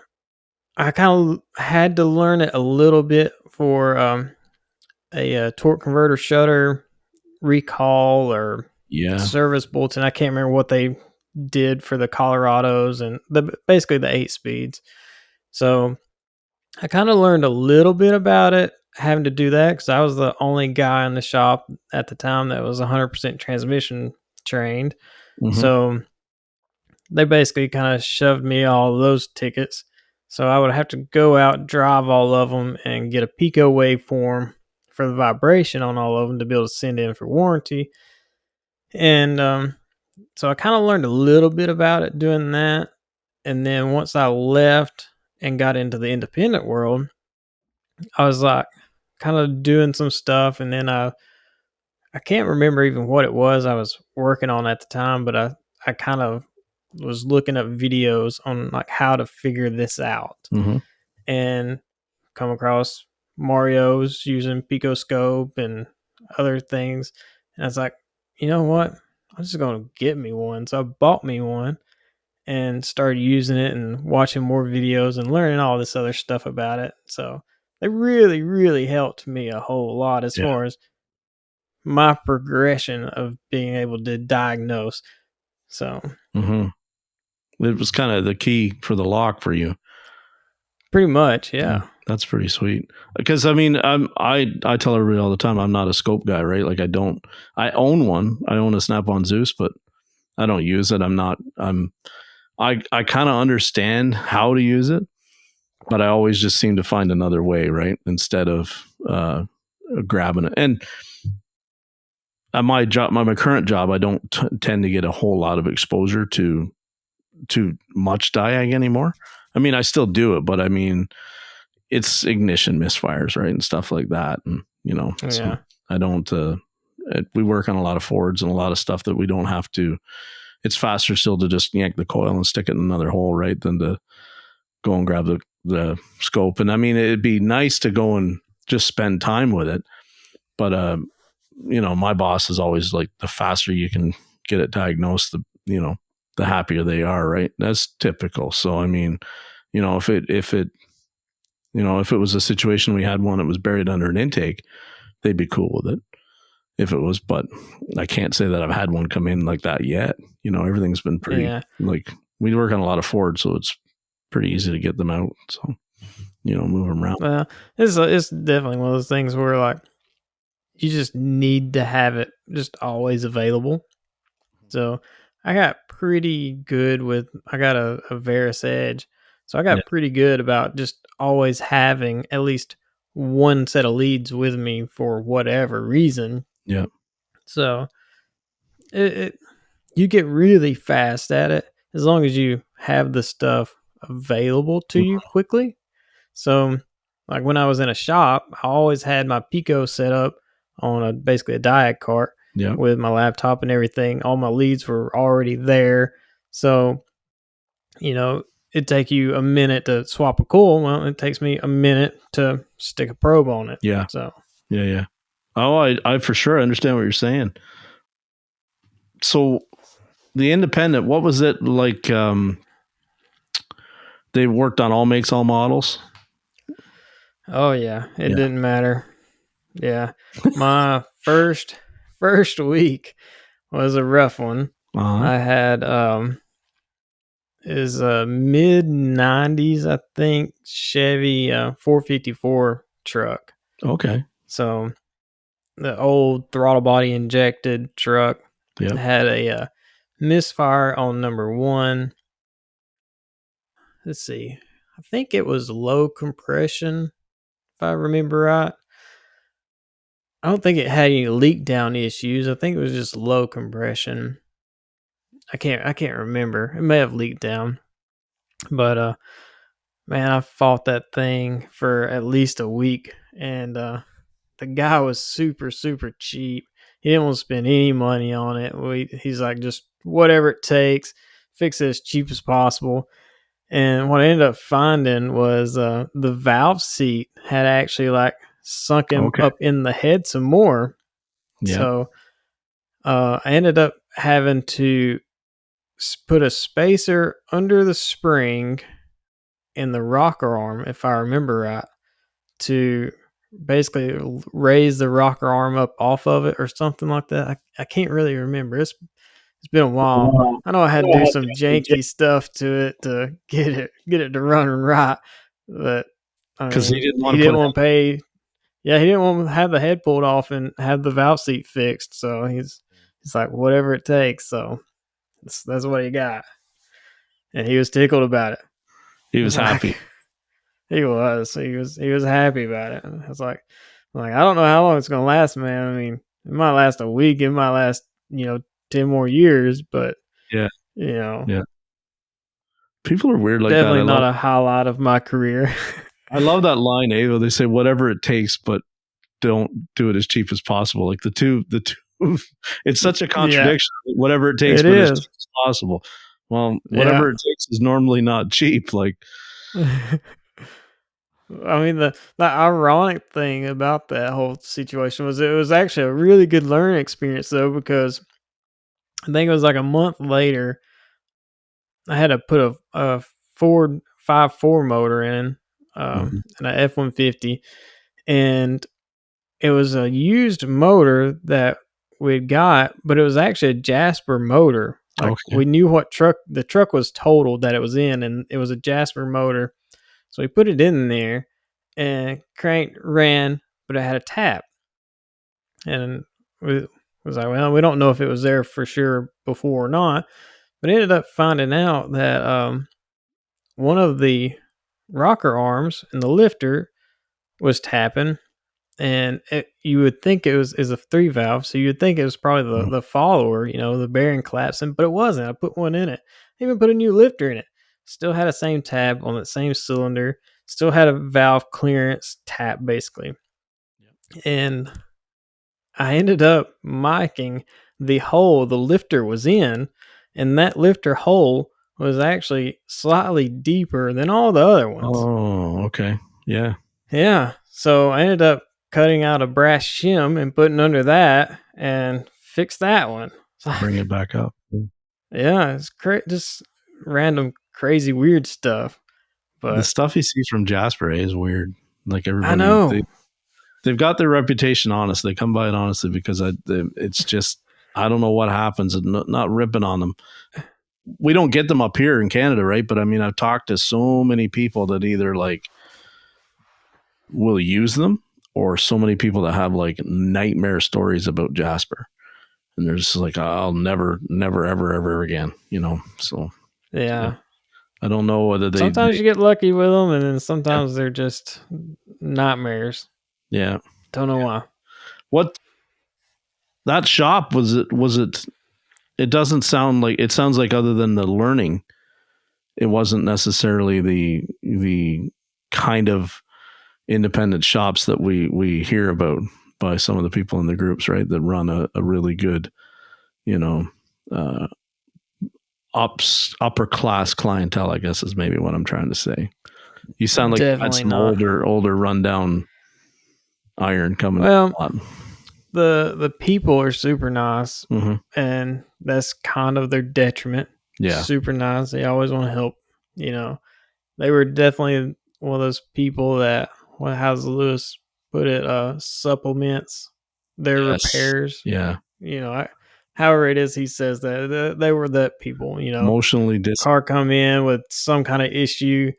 I kind of had to learn it a little bit for a torque converter shutter recall or Yeah. service bulletin. I can't remember what they did for the Colorados and basically the 8 speeds. So I kind of learned a little bit about it having to do that because I was the only guy in the shop at the time that was 100% transmission trained. Mm-hmm. So they basically kind of shoved me all those tickets. So I would have to go out, drive all of them, and get a pico waveform for the vibration on all of them to be able to send in for warranty. And so I kind of learned a little bit about it doing that. And then once I left and got into the independent world, I was like kind of doing some stuff. And then I can't remember even what it was I was working on at the time, but I kind of was looking up videos on like how to figure this out Mm-hmm. and come across Mario's using Picoscope and other things. And I was like, you know what? I'm just going to get me one. So I bought me one and started using it and watching more videos and learning all this other stuff about it. So they really, really helped me a whole lot as Yeah. far as my progression of being able to diagnose. So Mm-hmm. It was kind of the key for the lock for you. pretty much, yeah. That's pretty sweet. Because I mean, I tell everybody all the time, I'm not a scope guy, right? Like I own one. I own a Snap-on Zeus, but I don't use it. I kind of understand how to use it, but I always just seem to find another way, right? Instead of grabbing it. And at my job, my current job, I don't tend to get a whole lot of exposure to much diag anymore. I mean, I still do it, but I mean, it's ignition misfires, right, and stuff like that. And so I don't. We work on a lot of Fords and a lot of stuff that we don't have to. It's faster still to just yank the coil and stick it in another hole, right, than to go and grab the scope. And I mean, it'd be nice to go and just spend time with it, but my boss is always like, the faster you can get it diagnosed, the happier they are, right? That's typical. So I mean, if it was a situation we had one that was buried under an intake, they'd be cool with it. If it was, but I can't say that I've had one come in like that yet. Everything's been pretty, like, we work on a lot of Ford, so it's pretty easy to get them out. So, move them around. Well, it's definitely one of those things where like you just need to have it just always available. So I got pretty good I got a Veris Edge. So I got pretty good about just always having at least one set of leads with me for whatever reason. Yeah. So you get really fast at it as long as you have the stuff available to you quickly. So like when I was in a shop, I always had my Pico set up on basically a diag cart with my laptop and everything. All my leads were already there. So, it'd take you a minute to swap a coil. Well, it takes me a minute to stick a probe on it. Yeah. So, yeah. Oh, I for sure understand what you're saying. So the independent, what was it like? They worked on all makes, all models. Oh yeah, it didn't matter. Yeah, my first week was a rough one. I had is a mid 90s, I think, Chevy 454 truck. Okay. So the old throttle body injected truck had a misfire on number one. Let's see. I think it was low compression, if I remember right. I don't think it had any leak down issues. I think it was just low compression. I can't remember. It may have leaked down. But man, I fought that thing for at least a week, and the guy was super, super cheap. He didn't want to spend any money on it. He's like, just whatever it takes, fix it as cheap as possible. And what I ended up finding was the valve seat had actually like sunken up in the head some more. Yeah. So I ended up having to put a spacer under the spring in the rocker arm, if I remember right, to basically raise the rocker arm up off of it or something like that. I can't really remember. It's been a while. I know I had to do some janky stuff to it to get it to run right, but because he didn't want to pay. Yeah, he didn't want to have the head pulled off and have the valve seat fixed. So he's like, whatever it takes. So that's what he got, and he was tickled about it. He was happy. He was. He was happy about it. I was like, I don't know how long it's gonna last, man. I mean, it might last a week, it might last, 10 more years, but Yeah, you know, yeah. People are weird like that. definitely not a highlight of my career. I love that line, Avo. They say whatever it takes, but don't do it as cheap as possible. Like the two it's such a Yeah, contradiction. Whatever it takes, it but as cheap is. as possible. Well, Yeah. whatever it takes is normally not cheap. Like, I mean, the ironic thing about that whole situation was it was actually a really good learning experience though, because I think it was like a month later, I had to put a Ford 5.4 motor in, mhm. and a F-150, and it was a used motor that we'd got, but it was actually a Jasper motor. Like, Okay. we knew what truck the truck was totaled that it was in, and it was a Jasper motor. So we put it in there, and cranked, ran, but it had a tap. And we was like, well, we don't know if it was there for sure before or not. But ended up finding out that one of the rocker arms in the lifter was tapping, and you would think it was is a 3 valve, so you would think it was probably Mhm. the follower, the bearing collapsing, but it wasn't. I put one in it. I even put a new lifter in it. Still had the same tab on the same cylinder. Still had a valve clearance tap basically, and I ended up miking the hole the lifter was in, and that lifter hole was actually slightly deeper than all the other ones. Oh, okay. Yeah. Yeah. So I ended up cutting out a brass shim and putting under that and fixed that one. So, Bring it back up. yeah, it's just random, crazy, weird stuff. The But stuff he sees from Jasper is weird. Like I everybody, know. they've got their reputation honest. They come by it honestly because it's just I don't know what happens. And not ripping on them. We don't get them up here in Canada, right? But I mean, I've talked to so many people that either like will use them or so many people that have like nightmare stories about Jasper. And they're just like, I'll never, never, ever, ever again, you know? So, yeah, Yeah. I don't know whether Sometimes you get lucky with them, and then sometimes they're just nightmares. yeah. Don't know why. What that shop it doesn't sound like, it sounds like other than the learning, it wasn't necessarily the kind of independent shops that we hear about by some of the people in the groups, right? That run a really good, you know, uh, upper class clientele, I guess is maybe what I'm trying to say. You sound like you had Definitely some not. older rundown iron coming Well, a lot. the people are super nice, Mm-hmm. and that's kind of their detriment. Yeah. Super nice. They always want to help. You know, they were definitely one of those people that, well, how's Lewis put it, supplements their Yes. repairs. Yeah. However it is he says that they were that people. Emotionally dis. Car come in with some kind of issue.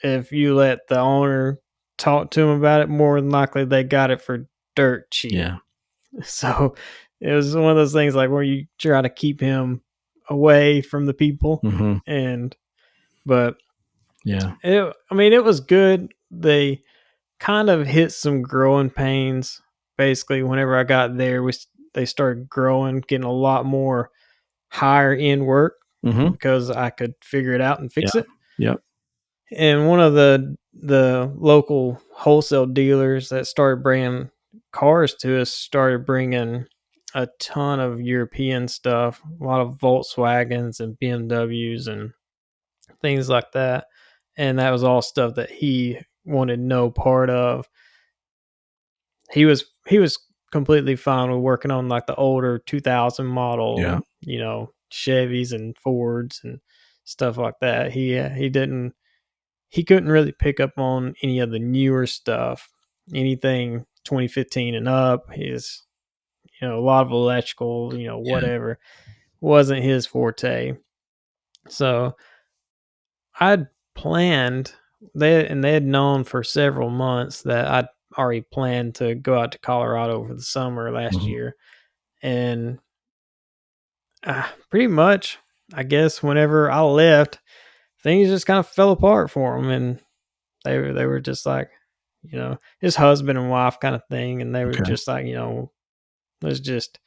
If you let the owner talk to them about it, more than likely they got it for dirt cheap. Yeah. So it was one of those things like where you try to keep him away from the people. Mm-hmm. And but Yeah. it was good. They kind of hit some growing pains. Basically, whenever I got there, they started growing, getting a lot more higher end work Mm-hmm. because I could figure it out and Yeah. fix it. Yep. And one of the local wholesale dealers that started bringing cars to us started bringing a ton of European stuff, a lot of Volkswagens and BMWs and things like that. And that was all stuff that he wanted no part of. He was completely fine with working on like the older 2000 Yeah. model, Chevys and Fords and stuff like that. He couldn't really pick up on any of the newer stuff, anything 2015 and up. He's, a lot of electrical, Yeah. whatever wasn't his forte. So I'd planned they had known for several months that I'd already planned to go out to Colorado for the summer last Mm-hmm. year. And pretty much, I guess, whenever I left, things just kind of fell apart for him. And They were just like, you know, his husband and wife kind of thing, and they were Okay. just like, you know, let's just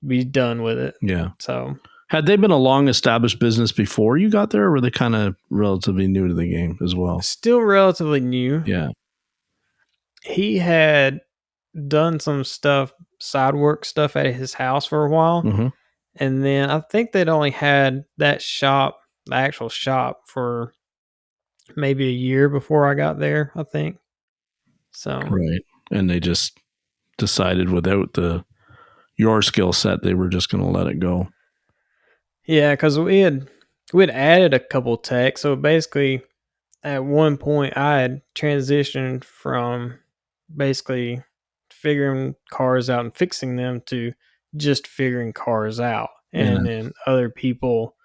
be done with it. Yeah. So Had they been a long established business before you got there, or were they kind of relatively new to the game as well? still relatively new. Yeah. He had done some stuff, side work stuff at his house for a while. Mm-hmm. And then I think they'd only had that shop, the actual shop, for maybe a year before I got there, I think. So, Right. And they just decided without your skill set, they were just going to let it go. yeah, because we'd added a couple techs. So basically, at one point, I had transitioned from basically figuring cars out and fixing them to just figuring cars out, Yeah. and then other people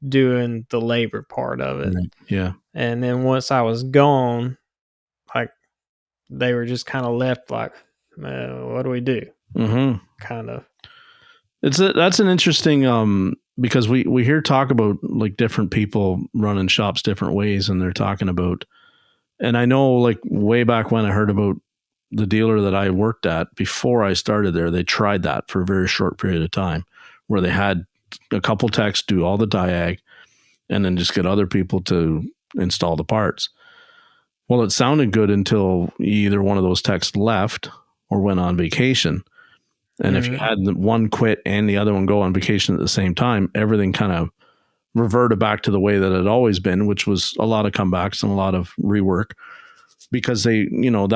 doing the labor part of it. Right. Yeah. And then once I was gone, like they were just kind of left like, what do we do? Mm-hmm. Kind of. That's an interesting because we hear talk about like different people running shops different ways, and they're talking about, and I know like way back when I heard about the dealer that I worked at before I started there, they tried that for a very short period of time where they had a couple techs do all the diag and then just get other people to install the parts. Well, it sounded good until either one of those techs left or went on vacation. And if you had one quit and the other one go on vacation at the same time, everything kind of reverted back to the way that it had always been, which was a lot of comebacks and a lot of rework because they, you know,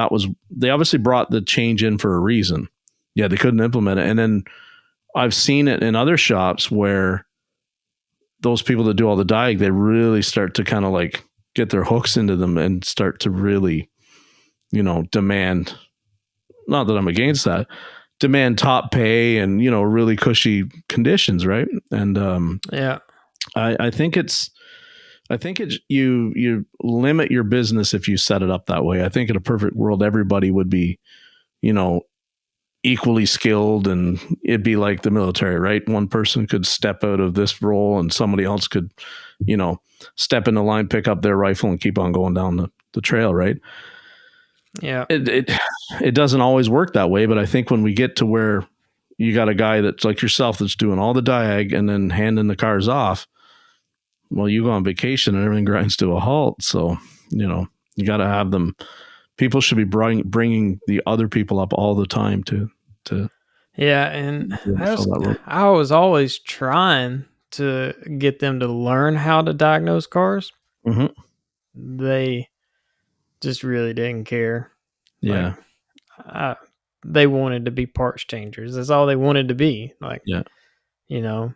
they obviously brought the change in for a reason. Yeah, they couldn't implement it. And then I've seen it in other shops where those people that do all the diag, they really start to kind of like get their hooks into them and start to really, you know, demand, not that I'm against that, demand top pay and, you know, really cushy conditions. Right. And yeah. I think you limit your business if you set it up that way. I think in a perfect world, everybody would be, you know, equally skilled, and it'd be like the military, right? One person could step out of this role and somebody else could, you know, step in the line, pick up their rifle and keep on going down the trail, right? Yeah. It doesn't always work that way, but I think when we get to where you got a guy that's like yourself that's doing all the diag and then handing the cars off, well, you go on vacation and everything grinds to a halt. So, you know, you got to have them. People should be bringing the other people up all the time to Yeah. And fill that role. I was always trying to get them to learn how to diagnose cars. Mm-hmm. They just really didn't care. Yeah. Like, they wanted to be parts changers. That's all they wanted to be. Like, Yeah. you know,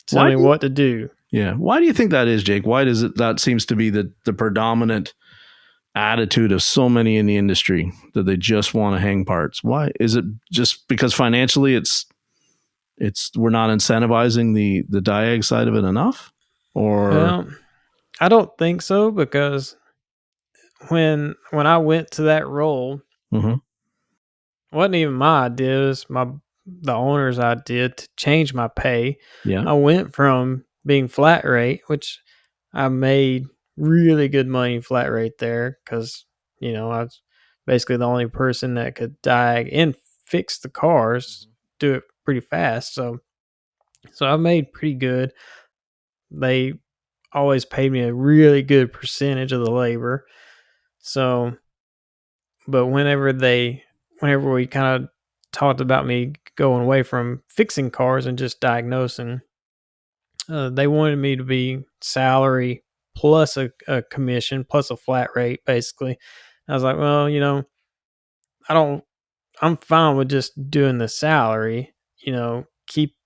tell me what to do. Yeah. Why do you think that is, Jake? Why does that seems to be the predominant attitude of so many in the industry, that they just want to hang parts? Why is it? Just because financially it's we're not incentivizing the diag side of it enough? Or Well, I don't think so, because when I went to that role, mm-hmm. it wasn't even my idea. It was the owner's idea to change my pay. Yeah. I went from being flat rate, which I made really good money flat rate there, because, you know, I was basically the only person that could diag and fix the cars, do it pretty fast. So I made pretty good. They always paid me a really good percentage of the labor. So, but whenever we kind of talked about me going away from fixing cars and just diagnosing, they wanted me to be salary plus a commission plus a flat rate, basically. I was like, well, you know, I'm fine with just doing the salary, you know, keep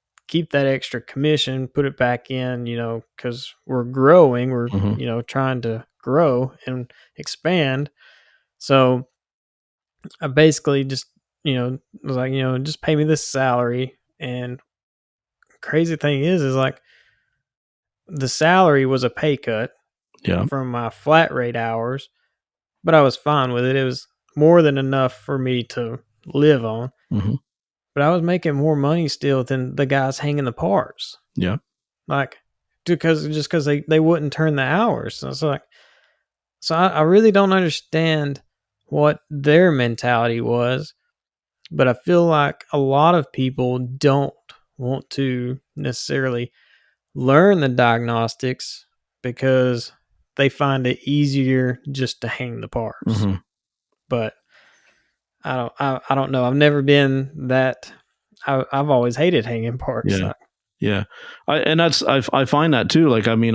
that extra commission, put it back in, you know, because we're growing, we're, Mm-hmm. you know, trying to grow and expand. So I basically just, you know, was like, you know, just pay me this salary. And crazy thing is like the salary was a pay cut Yeah. from my flat rate hours, but I was fine with it. It was more than enough for me to live on. Mm-hmm. But I was making more money still than the guys hanging the parts. Yeah. Like, because they wouldn't turn the hours. So So I really don't understand what their mentality was, but I feel like a lot of people don't want to necessarily learn the diagnostics because they find it easier just to hang the parts. Mm-hmm. But I don't know. I've never been that. I've always hated hanging parts. Yeah. Yeah. I find that too. Like, I mean,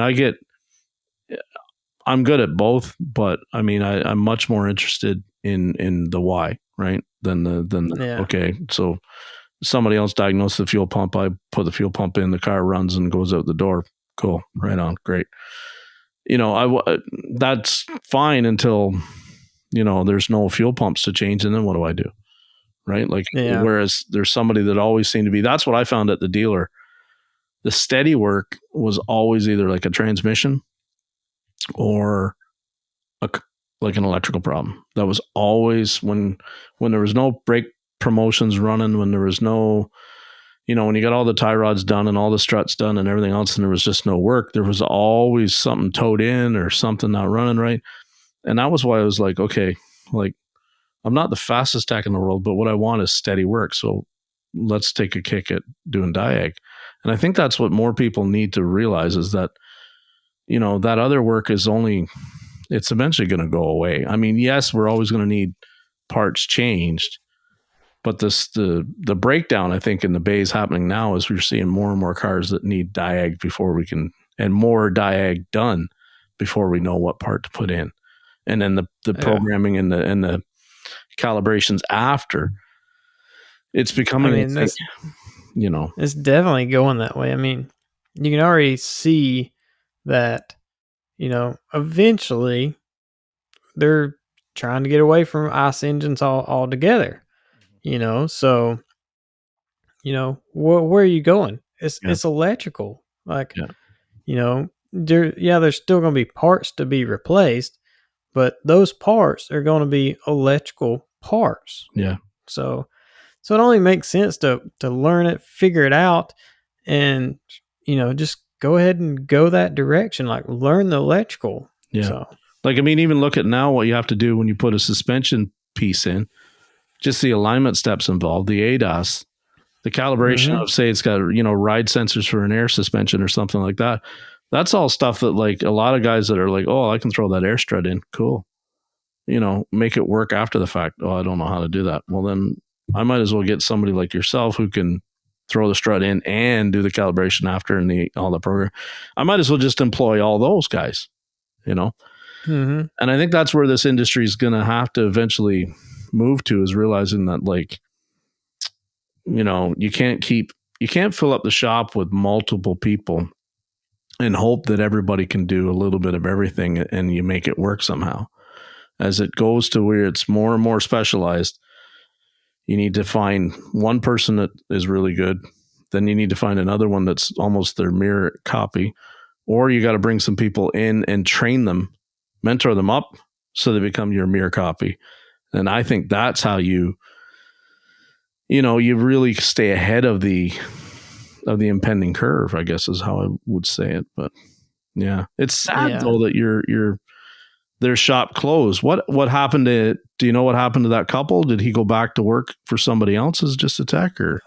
I'm good at both, but I mean, I'm much more interested in the why, right? Than Yeah. okay, so somebody else diagnosed the fuel pump. I put the fuel pump in, the car runs and goes out the door. Cool, right on, great. That's fine until there's no fuel pumps to change, and then what do I do, right? Like, Yeah. whereas there's somebody that always seemed to be. That's what I found at the dealer. The steady work was always either like a transmission or a, like an electrical problem. That was always when there was no brake promotions running, when there was no, when you got all the tie rods done and all the struts done and everything else, and there was just no work, there was always something towed in or something not running right. And that was why I was like, okay, like, I'm not the fastest tech in the world, but what I want is steady work. So let's take a kick at doing diag. And I think that's what more people need to realize is that, that other work is it's eventually going to go away. I mean, yes, we're always going to need parts changed, but the breakdown, I think, in the bay is happening now as we're seeing more and more cars that need diag and more diag done before we know what part to put in. And then the Yeah. programming and the calibrations after, it's becoming, I mean, I think, it's definitely going that way. I mean, you can already see that, eventually they're trying to get away from ICE engines altogether, so, where are you going? yeah, It's electrical. Like, yeah, there's still going to be parts to be replaced, but those parts are going to be electrical parts. yeah, So it only makes sense to learn it, figure it out, and just go ahead and go that direction. Like, learn the electrical. yeah. So Like, I mean, even look at now what you have to do when you put a suspension piece in, just the alignment steps involved, the ADAS, the calibration mhm. of, say, it's got, ride sensors for an air suspension or something like that. That's all stuff that, like, a lot of guys that are like, oh, I can throw that air strut in. Cool. Make it work after the fact. Oh, I don't know how to do that. Well, then I might as well get somebody like yourself who can throw the strut in and do the calibration after and all the program. I might as well just employ all those guys, Mhm. And I think that's where this industry is going to have to eventually move to, is realizing that, like, you can't fill up the shop with multiple people and hope that everybody can do a little bit of everything and you make it work somehow. As it goes to where it's more and more specialized, you need to find one person that is really good. Then you need to find another one that's almost their mirror copy. Or you got to bring some people in and train them, mentor them up so they become your mirror copy. And I think that's how you really stay ahead of the impending curve, I guess is how I would say it. But yeah, it's sad Yeah. though that their shop closed. What happened do you know what happened to that couple? Did he go back to work for somebody else as just a tech, or?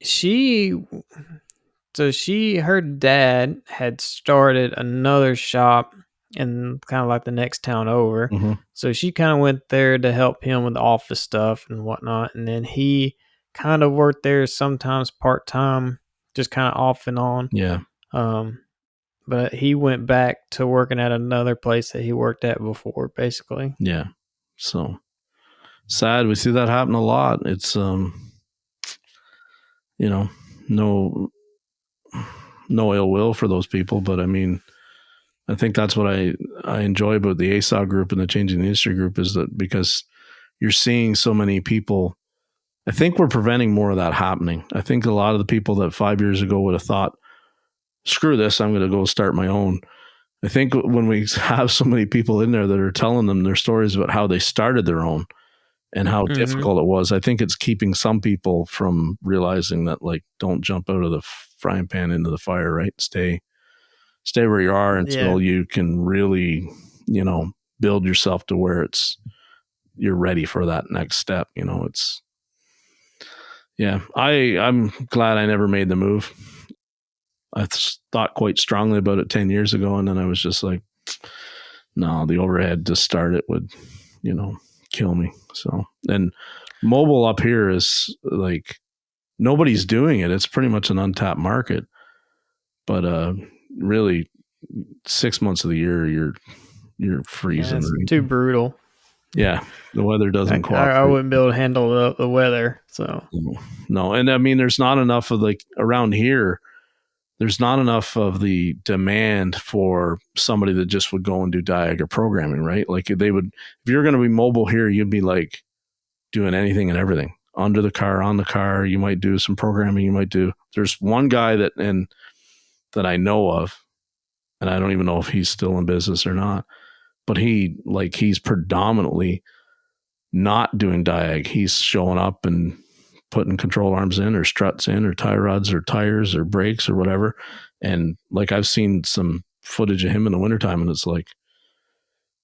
She her dad had started another shop in kind of like the next town over. Mm-hmm. So she kind of went there to help him with office stuff and whatnot. And then he kind of worked there sometimes part time, just kind of off and on. Yeah. Um, but he went back to working at another place that he worked at before, basically. Yeah. So sad. We see that happen a lot. It's no ill will for those people, but I mean, I think that's what I enjoy about the ASOG group and the Changing the Industry group, is that because you're seeing so many people, I think we're preventing more of that happening. I think a lot of the people that 5 years ago would have thought, screw this, I'm going to go start my own. I think when we have so many people in there that are telling them their stories about how they started their own and how Mm-hmm. difficult it was, I think it's keeping some people from realizing that, like, don't jump out of the frying pan into the fire, right? stay where you are Yeah. until you can really, build yourself to where you're ready for that next step. I'm glad I never made the move. I thought quite strongly about it 10 years ago. And then I was just like, no, the overhead to start it would, kill me. So, and mobile up here is like, nobody's doing it. It's pretty much an untapped market, but, really 6 months of the year, you're Yeah, freezing. it's Right? too brutal. Yeah. The weather doesn't I cooperate. wouldn't be able to handle the weather. So No. And I mean, there's not enough of like around here, there's not enough of the demand for somebody that just would go and do diag or programming, right? Like if you're going to be mobile here, you'd be like doing anything and everything under the car, on the car. You might do some programming. There's one guy that I know of, and I don't even know if he's still in business or not, but he's predominantly not doing diag. He's showing up and putting control arms in or struts in or tie rods or tires or brakes or whatever. And like I've seen some footage of him in the wintertime and it's like,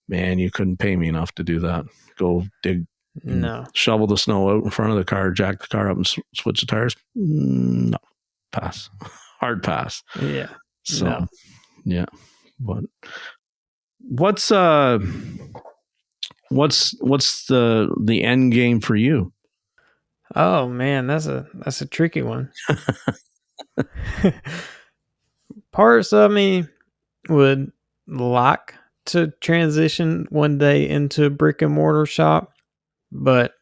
man, you couldn't pay me enough to do that. Go dig and no. shovel the snow out in front of the car, jack the car up and switch the tires. No, pass. Hard pass. Yeah. So, No. yeah. But what's the end game for you? Oh man, that's a tricky one. Parts of me would like to transition one day into a brick and mortar shop, but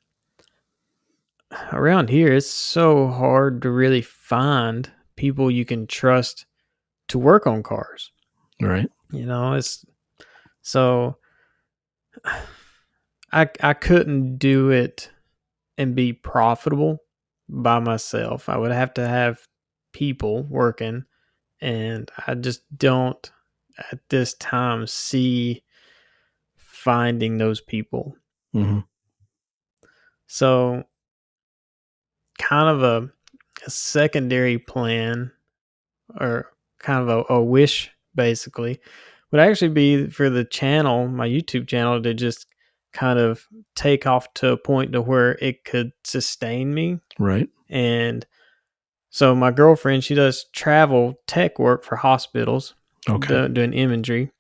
around here it's so hard to really find people you can trust to work on cars. Right. It's so I couldn't do it and be profitable by myself. I would have to have people working, and I just don't at this time see finding those people. Mm-hmm. So kind of a secondary plan, or kind of a wish basically, would actually be for the channel, my YouTube channel, to just kind of take off to a point to where it could sustain me. Right. And so my girlfriend, she does travel tech work for hospitals, Okay. doing imagery.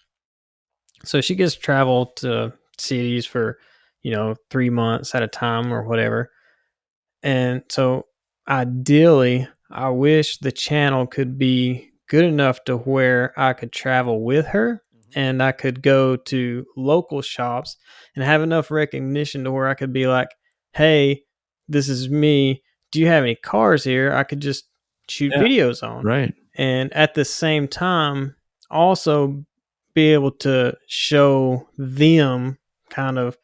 So she gets to travel to cities for, 3 months at a time or whatever. And so ideally, I wish the channel could be good enough to where I could travel with her and I could go to local shops and have enough recognition to where I could be like, hey, this is me. Do you have any cars here I could just shoot Yeah. videos on? Right. And at the same time, also be able to show them kind of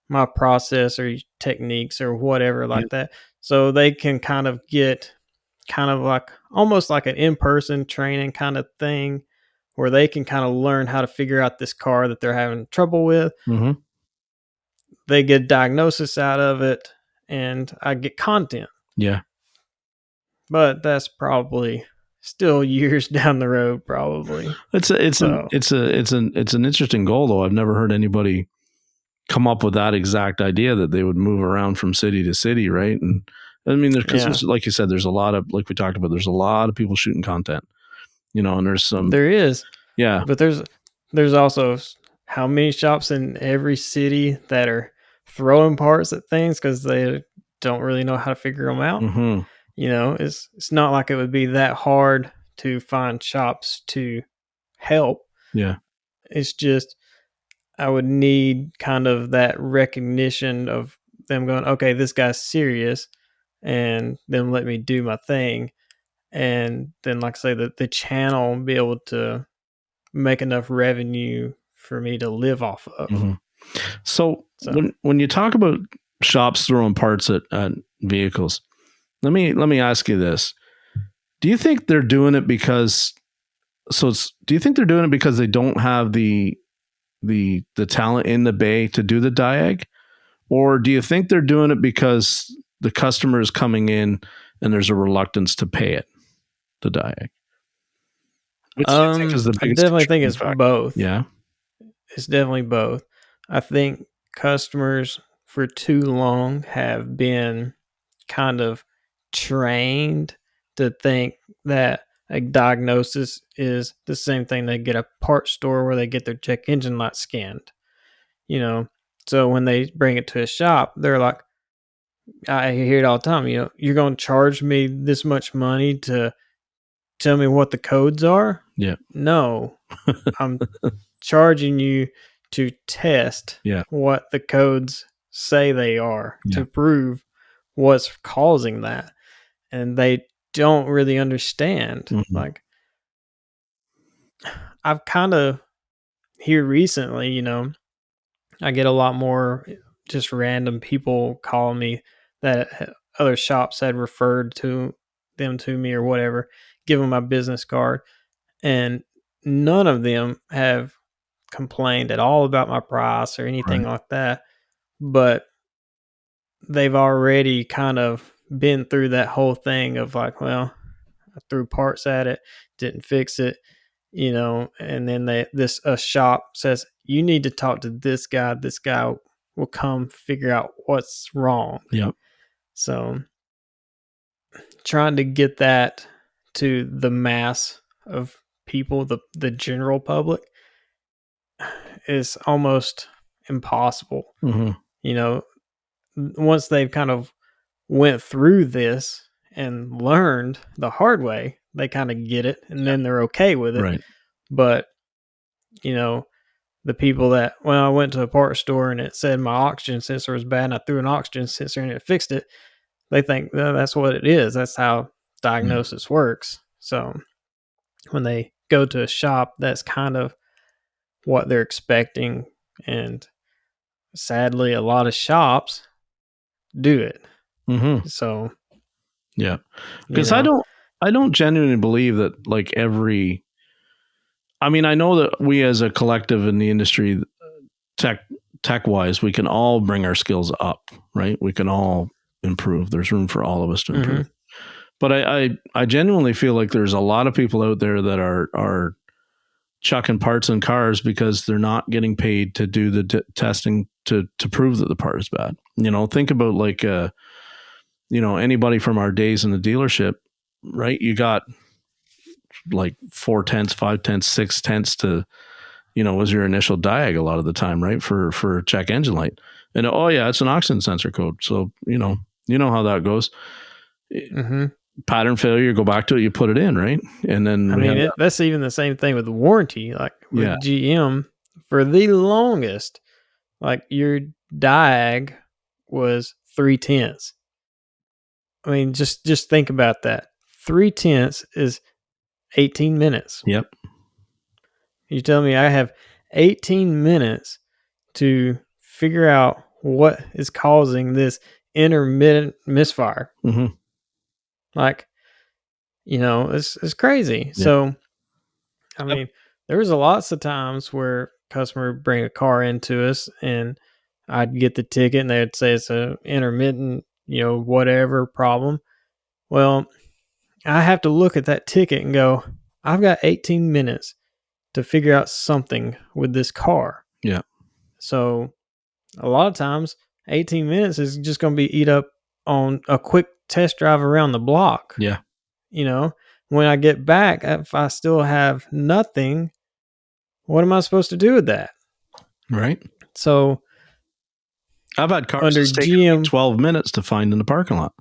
my process or techniques or whatever Yeah. like that, so they can kind of get kind of like almost like an in-person training kind of thing where they can kind of learn how to figure out this car that they're having trouble with. Mm-hmm. They get diagnosis out of it and I get content. Yeah. But that's probably still years down the road probably. It's an interesting goal though. I've never heard anybody come up with that exact idea that they would move around from city to city, right? And I mean, because like you said, there's a lot of, like we talked about, there's a lot of people shooting content, and there's some, There is. yeah, But there's also how many shops in every city that are throwing parts at things because they don't really know how to figure them out. mm-hmm. It's not like it would be that hard to find shops to help. Yeah. It's just I would need kind of that recognition of them going, okay, this guy's serious, and them let me do my thing. And then, like I say, the channel be able to make enough revenue for me to live off of. Mm-hmm. So So when you talk about shops throwing parts at vehicles, let me ask you this: do you think they're doing it because? Do you think they're doing it because they don't have the talent in the bay to do the diag, or do you think they're doing it because the customer is coming in and there's a reluctance to pay it, the diag? Which do you think is the I biggest definitely think contributing it's factor? both. Yeah. It's definitely both. I think customers for too long have been kind of trained to think that a diagnosis is the same thing they get a parts store where they get their check engine light scanned, you know. So when they bring it to a shop, they're like, I hear it all the time, you're going to charge me this much money to tell me what the codes are? Yeah. No, I'm charging you to test Yeah. what the codes say they are Yeah. to prove what's causing that. And they don't really understand. Mhm. Like, I've kind of here recently, I get a lot more just random people calling me that other shops had referred to them to me or whatever, give them my business card. And none of them have complained at all about my price or anything Right. like that. But they've already kind of been through that whole thing of like, well, I threw parts at it, didn't fix it, and then a shop says, you need to talk to this guy. This guy will come figure out what's wrong. Yep. So trying to get that to the mass of people, the general public, is almost impossible. Mhm. Once they've kind of went through this and learned the hard way, they kind of get it and then they're okay with it. Right. But, you know, the people that, well, I went to a parts store and it said my oxygen sensor was bad and I threw an oxygen sensor and it fixed it. They think, well, that's what it is. That's how Yeah. diagnosis works. So when they go to a shop, that's kind of what they're expecting. And sadly, a lot of shops do it. Mhm. So, Yeah. you Because know, I don't genuinely believe that like I mean, I know that we as a collective in the industry, tech tech wise, we can all bring our skills up, right? We can all improve. There's room for all of us to improve. mhm, But I genuinely feel like there's a lot of people out there that are chucking parts in cars because they're not getting paid to do the testing to prove that the part is bad. Think about like anybody from our days in the dealership, right? You got like 4/10, 5/10, 6/10 to was your initial diag a lot of the time, right? For check engine light. And oh yeah, it's an oxygen sensor code. So, you know how that goes. mhm. Pattern failure, go back to it, you put it in, right? And then I we have mean, that. that's even the same thing with the warranty. Like Yeah. with GM, for the longest, like your diag was 3/10. I mean, just think about that. 3/10 is 18 minutes. Yep. You tell me I have 18 minutes to figure out what is causing this intermittent misfire. Mm-hmm. Like, it's crazy. Yeah. So, I Yep. mean, there was a lots of times where customer would bring a car into us and I'd get the ticket and they'd say it's a intermittent, whatever problem. Well, I have to look at that ticket and go, I've got 18 minutes to figure out something with this car. Yeah. So a lot of times 18 minutes is just going to be eat up on a quick test drive around the block. Yeah. When I get back, if I still have nothing, what am I supposed to do with that? Right. So I've had cars under that's taken me GM, 12 minutes to find in the parking lot.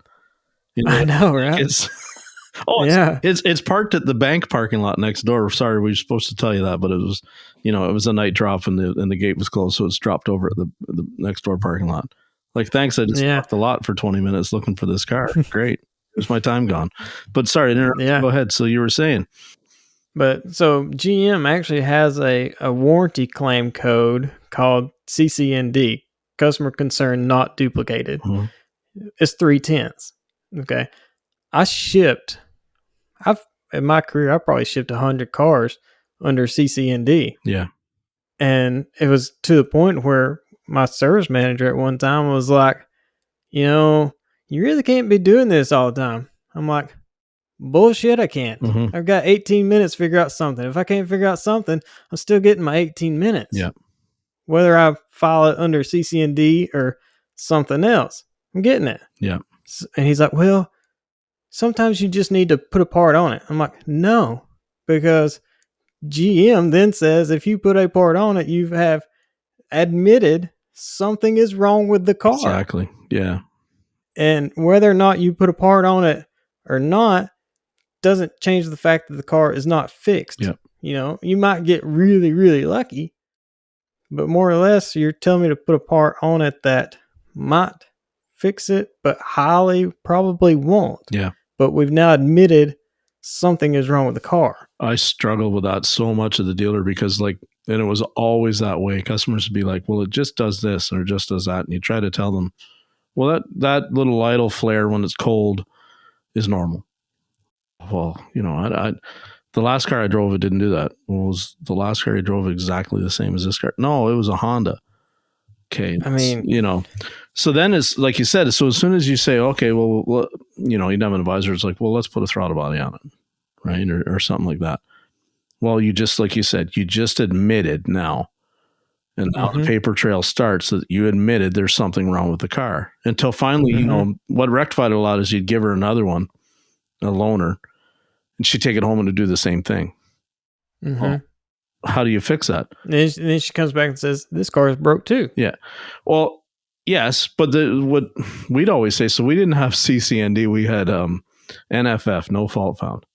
I know, right? It's Yeah. it's parked at the bank parking lot next door. Sorry, we were supposed to tell you that, but it was it was a night drop and the gate was closed, so it's dropped over at the next door parking lot. Like, thanks, I just Yeah. walked the lot for 20 minutes looking for this car. Great. There's my time gone. But sorry, Yeah. go ahead. So you were saying. But so GM actually has a warranty claim code called CCND, customer concern not duplicated. Mhm. It's 3/10. Okay. In my career, I probably shipped 100 cars under CCND. Yeah. And it was to the point where my service manager at one time was like, you really can't be doing this all the time. I'm like, Bullshit, I can't. Mhm. I've got 18 minutes to figure out something. If I can't figure out something, I'm still getting my 18 minutes. Yeah. Whether I file it under CC&D or something else, I'm getting it. Yeah. And he's like, well, sometimes you just need to put a part on it. I'm like, no, because GM then says if you put a part on it, you have admitted something is wrong with the car. Exactly. Yeah. And whether or not you put a part on it or not doesn't change the fact that the car is not fixed. Yep. You know, you might get really, really lucky, but more or less, you're telling me to put a part on it that might fix it, but highly probably won't. Yeah. But we've now admitted something is wrong with the car. I struggle with that so much at the dealer because, like, and it was always that way. Customers would be like, well, it just does this or it just does that. And you try to tell them, well, that little idle flare when it's cold is normal. Well, you know, I the last car I drove, it didn't do that. Was the last car I drove exactly the same as this car? No, it was a Honda. Okay. I mean, you know, so then it's like you said, so as soon as you say, okay, well, you know, you'd have an advisor, it's like, well, let's put a throttle body on it, right? Or something like that. Well, you just, like you said, you just admitted now, and now the paper trail starts that you admitted there's something wrong with the car until finally, you know, what rectified it a lot is you'd give her another one, a loaner, and she'd take it home and do the same thing. Well, how do you fix that? And then she comes back and says, this car is broke too. Yeah. Well, yes, but what we'd always say, so we didn't have CCND, we had NFF, no fault found.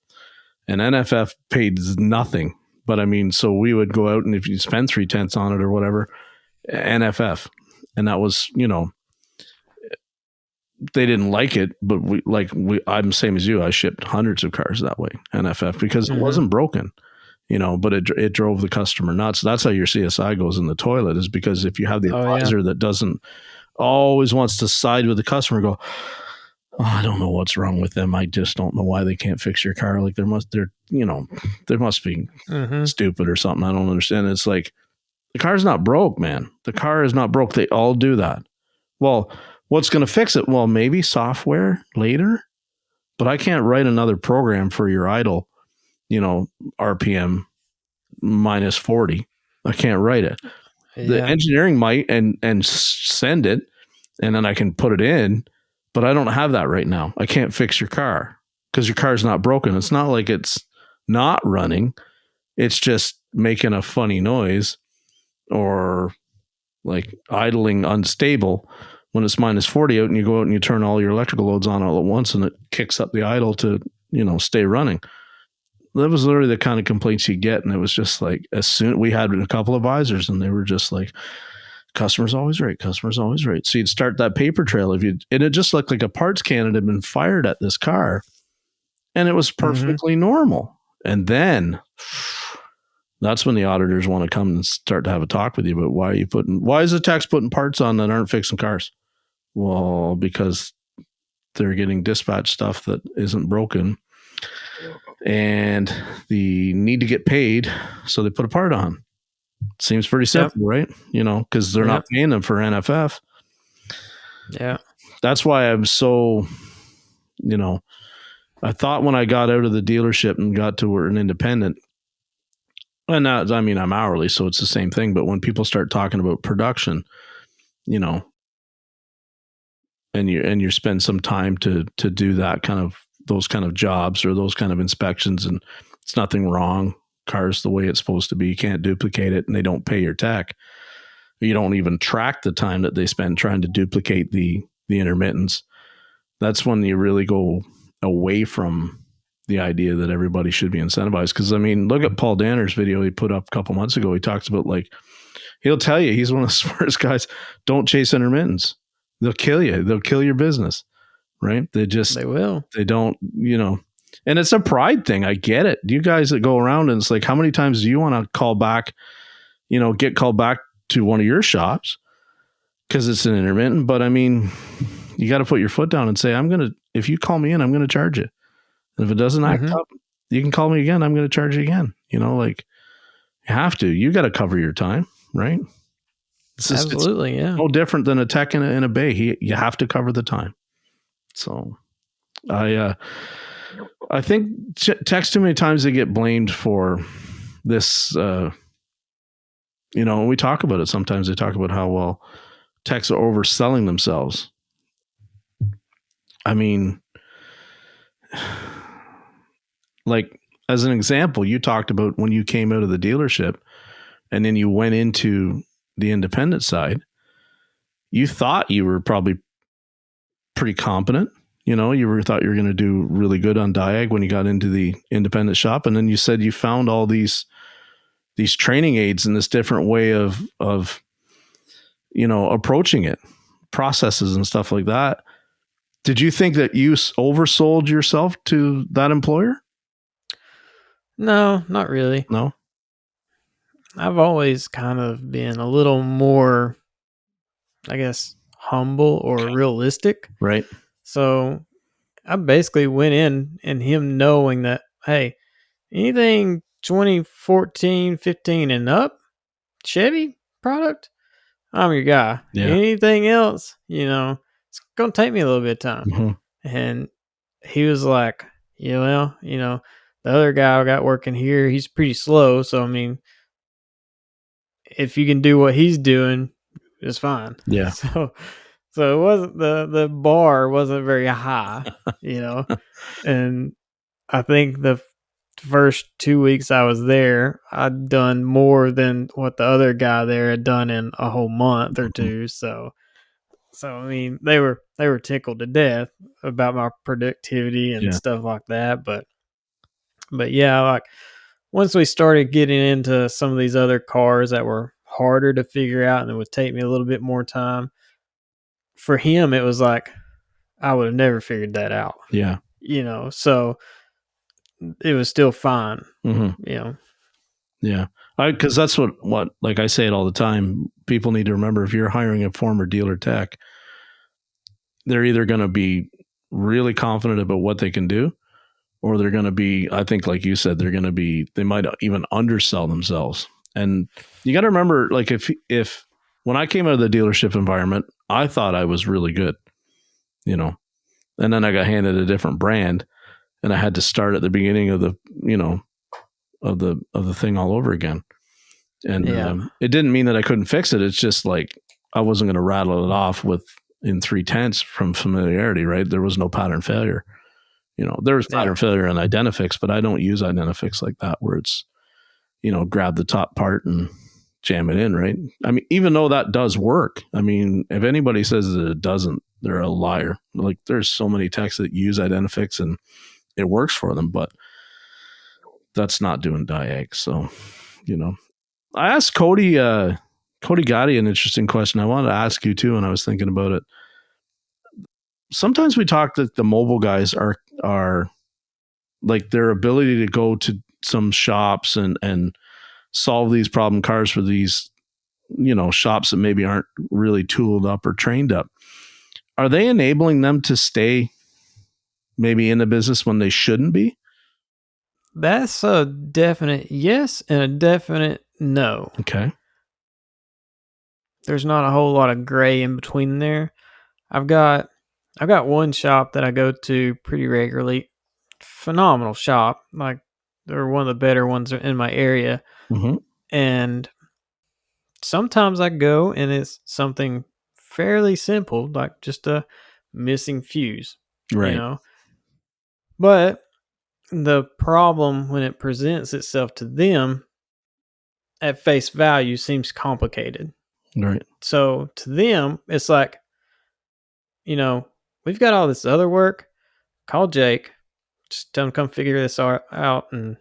And NFF paid nothing. But I mean, so we would go out and if you spend 3/10 on it or whatever, NFF. And that was, you know, they didn't like it, but I'm the same as you. I shipped hundreds of cars that way, NFF, because it wasn't broken, you know, but it drove the customer nuts. That's how your CSI goes in the toilet, is because if you have the advisor that doesn't always wants to side with the customer, go, oh, I don't know what's wrong with them. I just don't know why they can't fix your car. Like they must be stupid or something. I don't understand. It's like, the car's not broke, man. The car is not broke. They all do that. Well, what's going to fix it? Well, maybe software later, but I can't write another program for your idle, you know, RPM minus 40. I can't write it. Yeah. The engineering might and send it, and then I can put it in, but I don't have that right now. I can't fix your car because your car's not broken. It's not like it's not running. It's just making a funny noise or like idling unstable when it's minus 40 out and you go out and you turn all your electrical loads on all at once and it kicks up the idle to, you know, stay running. That was literally the kind of complaints you get. And it was just like, as soon we had a couple of advisors and they were just like, customer's always right. Customer's always right. So you'd start that paper trail and it just looked like a parts cannon had been fired at this car and it was perfectly normal. And then that's when the auditors want to come and start to have a talk with you about why is the techs putting parts on that aren't fixing cars? Well, because they're getting dispatch stuff that isn't broken and they need to get paid. So they put a part on. Seems pretty simple, right? You know, because they're not paying them for NFF. Yeah. That's why I'm so, you know, I thought when I got out of the dealership and got to an independent, and now, I mean, I'm hourly, so it's the same thing. But when people start talking about production, you know, and you spend some time to do that kind of, those kind of jobs or those kind of inspections, and it's nothing wrong. Car's the way it's supposed to be. You can't duplicate it, and they don't pay your tech. You don't even track the time that they spend trying to duplicate the intermittents. That's when you really go away from the idea that everybody should be incentivized. Because I mean, look at Paul Danner's video he put up a couple months ago. He talks about, like, he'll tell you, he's one of the smartest guys. Don't chase intermittents. They'll kill you. They'll kill your business. Right? They will. They don't, you know. And it's a pride thing. I get it. You guys that go around and it's like, how many times do you want to call back, you know, get called back to one of your shops because it's an intermittent? But I mean, you got to put your foot down and say, if you call me in, I'm going to charge you. And if it doesn't act up, you can call me again. I'm going to charge you again. You know, like, you have to. You got to cover your time, right? Absolutely, yeah. No different than a tech in a bay. You have to cover the time. So I think techs too many times they get blamed for this. We talk about it. Sometimes they talk about how, well, techs are overselling themselves. I mean, like, as an example, you talked about when you came out of the dealership and then you went into the independent side, you thought you were probably pretty competent. You thought you were going to do really good on Diag when you got into the independent shop. And then you said you found all these training aids and this different way of approaching it, processes and stuff like that. Did you think that you oversold yourself to that employer? No, not really. No. I've always kind of been a little more, I guess, humble or realistic. Right. So I basically went in and him knowing that, hey, anything 2014, 15 and up, Chevy product, I'm your guy. Yeah. Anything else, it's going to take me a little bit of time. Mm-hmm. And he was like, the other guy I got working here, he's pretty slow. So, I mean, if you can do what he's doing, it's fine. Yeah. So it wasn't the bar wasn't very high, and I think the first 2 weeks I was there, I'd done more than what the other guy there had done in a whole month or two. So I mean, they were tickled to death about my productivity and stuff like that. But yeah, like once we started getting into some of these other cars that were harder to figure out and it would take me a little bit more time, for him it was like I would have never figured that out. Yeah. So it was still fine. Mm-hmm. Yeah. Because that's what, like I say it all the time, people need to remember, if you're hiring a former dealer tech, they're either going to be really confident about what they can do, or they're going to be, I think, like you said, they might even undersell themselves. And you got to remember, like, if when I came out of the dealership environment, I thought I was really good, and then I got handed a different brand and I had to start at the beginning of the, of the thing all over again. And it didn't mean that I couldn't fix it. It's just like, I wasn't going to rattle it off in 3/10 from familiarity, right? There was no pattern failure. There was pattern failure in Identifix, but I don't use Identifix like that, where it's, grab the top part and jam it in, right? I mean, even though that does work, I mean, if anybody says that it doesn't, they're a liar. Like, there's so many techs that use Identifix and it works for them, but that's not doing Diag. So, I asked Cody Gotti an interesting question. I wanted to ask you too, and I was thinking about it. Sometimes we talk that the mobile guys are like, their ability to go to some shops and solve these problem cars for these, shops that maybe aren't really tooled up or trained up. Are they enabling them to stay maybe in the business when they shouldn't be? That's a definite yes and a definite no. Okay. There's not a whole lot of gray in between there. I've got one shop that I go to pretty regularly. Phenomenal shop. Like, they're one of the better ones in my area. Mm-hmm. And sometimes I go and it's something fairly simple, like just a missing fuse. Right. But the problem when it presents itself to them at face value seems complicated. Right. So to them, it's like, we've got all this other work. Call Jake, just tell him to come figure this out and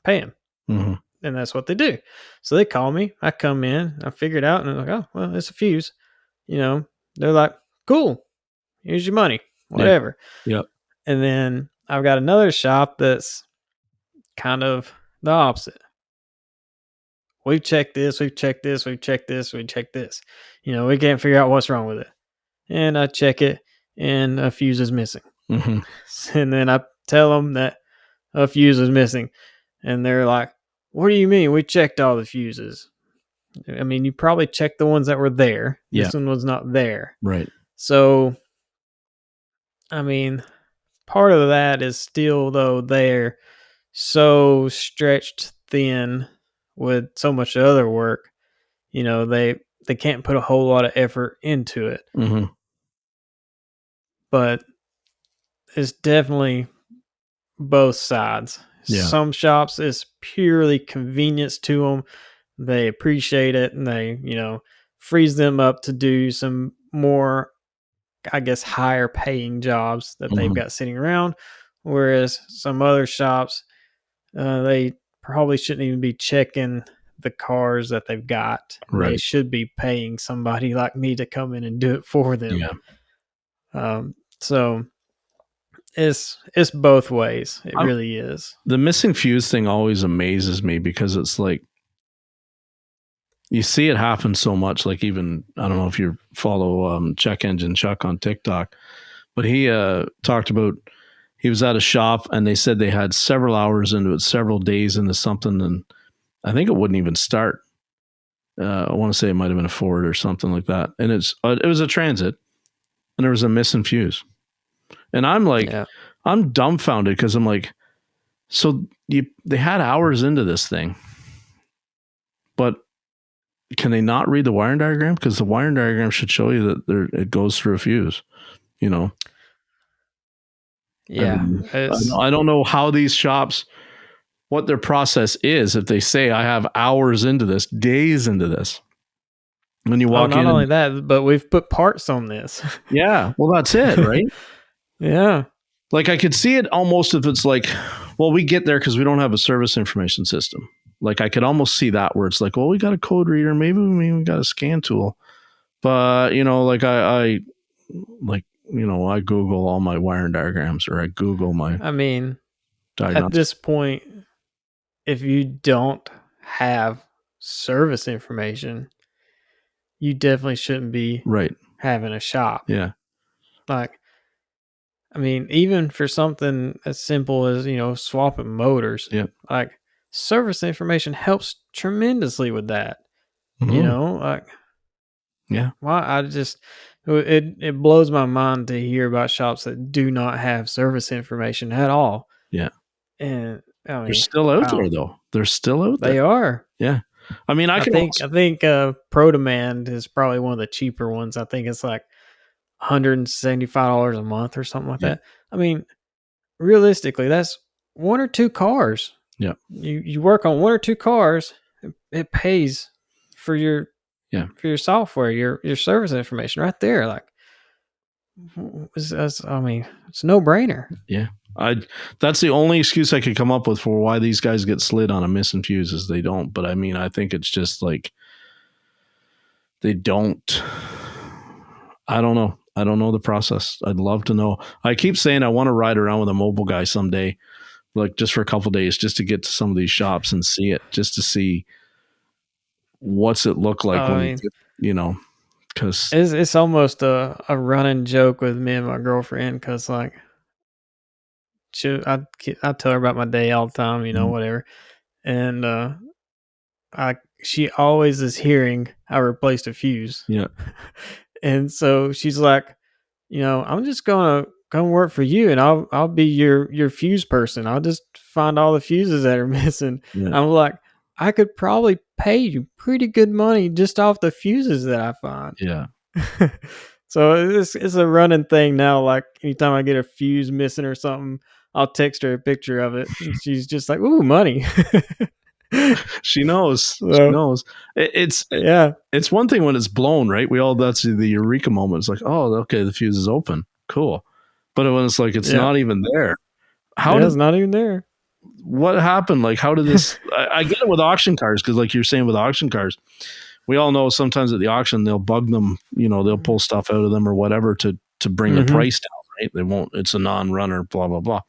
pay him. Mm-hmm. And that's what they do. So they call me, I come in, I figure it out, and I'm like, oh, well, it's a fuse. They're like, cool, here's your money, whatever. Yep. And then I've got another shop that's kind of the opposite. We've checked this, we've checked this, we've checked this, we've checked this. We can't figure out what's wrong with it. And I check it, and a fuse is missing. Mm-hmm. And then I tell them that a fuse is missing. And they're like, what do you mean? We checked all the fuses. I mean, you probably checked the ones that were there. This one was not there. Right. So, I mean, part of that is still, though, they're so stretched thin with so much other work. They can't put a whole lot of effort into it. Mm-hmm. But it's definitely both sides. Yeah. Some shops, it's purely convenience to them. They appreciate it, and they, frees them up to do some more, I guess, higher paying jobs that they've Mm-hmm. got sitting around. Whereas some other shops, they probably shouldn't even be checking the cars that they've got. They Right. should be paying somebody like me to come in and do it for them. Yeah. So it's both ways. It I'm, really is. the missing fuse thing always amazes me because it's like, you see it happen so much. Like, even, I don't know if you follow Check Engine Chuck on TikTok, but he talked about, he was at a shop and they said they had several hours into it, several days into something, and I think it wouldn't even start. I want to say it might have been a Ford or something like that, and it was a Transit, and there was a missing fuse, and I'm like, Yeah. I'm dumbfounded because I'm like, so they had hours into this thing, but can they not read the wiring diagram? Because the wiring diagram should show you that it goes through a fuse. Yeah. I don't know how these shops, what their process is. If they say I have hours into this, days into this, when you walk not in, only that, but we've put parts on this. yeah, well, that's it, right? Yeah. Like, I could see it almost if it's like, well, we get there because we don't have a service information system. Like, I could almost see that where it's like, well, we got a code reader, maybe we got a scan tool, but like I Google all my wiring diagrams, or I Google my I mean, at diagnostic. this point, if you don't have service information, you definitely shouldn't be Right. having a shop. Yeah. Like, I mean, even for something as simple as, swapping motors, Yeah. like, service information helps tremendously with that. Mm-hmm. Like, Yeah. why it blows my mind to hear about shops that do not have service information at all. Yeah. And I They're mean, still out wow, there though. They're still out there. they are. Yeah. I mean, I can think also, I think Pro Demand is probably one of the cheaper ones. I think it's like $175 a month or something like yeah. that. I mean, realistically, that's one or two cars. Yeah. You work on one or two cars, it pays for your software, your service information right there. Like, I mean, it's no brainer. Yeah. That's the only excuse I could come up with for why these guys get slid on a missing fuse is they don't. But I mean, I think it's just like they don't. I don't know. I don't know the process. I'd love to know. I keep saying I want to ride around with a mobile guy someday, like just for a couple of days, just to get to some of these shops and see it, just to see what's it look like when because it's almost a running joke with me and my girlfriend because like I tell her about my day all the time, whatever, and she always is hearing I replaced a fuse, yeah, and so she's like, I'm just gonna come work for you, and I'll be your fuse person. I'll just find all the fuses that are missing. yeah, I'm like, I could probably pay you pretty good money just off the fuses that I find. yeah. So it's a running thing now. Like, anytime I get a fuse missing or something, I'll text her a picture of it, and she's just like, "Ooh, money." She knows. So, she knows. yeah, It's one thing when it's blown, right? That's the eureka moment. It's like, oh, okay, the fuse is open, cool. But when it's like it's yeah, not even there, it's not even there. what happened? Like, how did this? I get it with auction cars because, like you're saying, with auction cars, we all know sometimes at the auction they'll bug them. They'll pull stuff out of them or whatever to bring the price down. Right? They won't. It's a non-runner. Blah blah blah.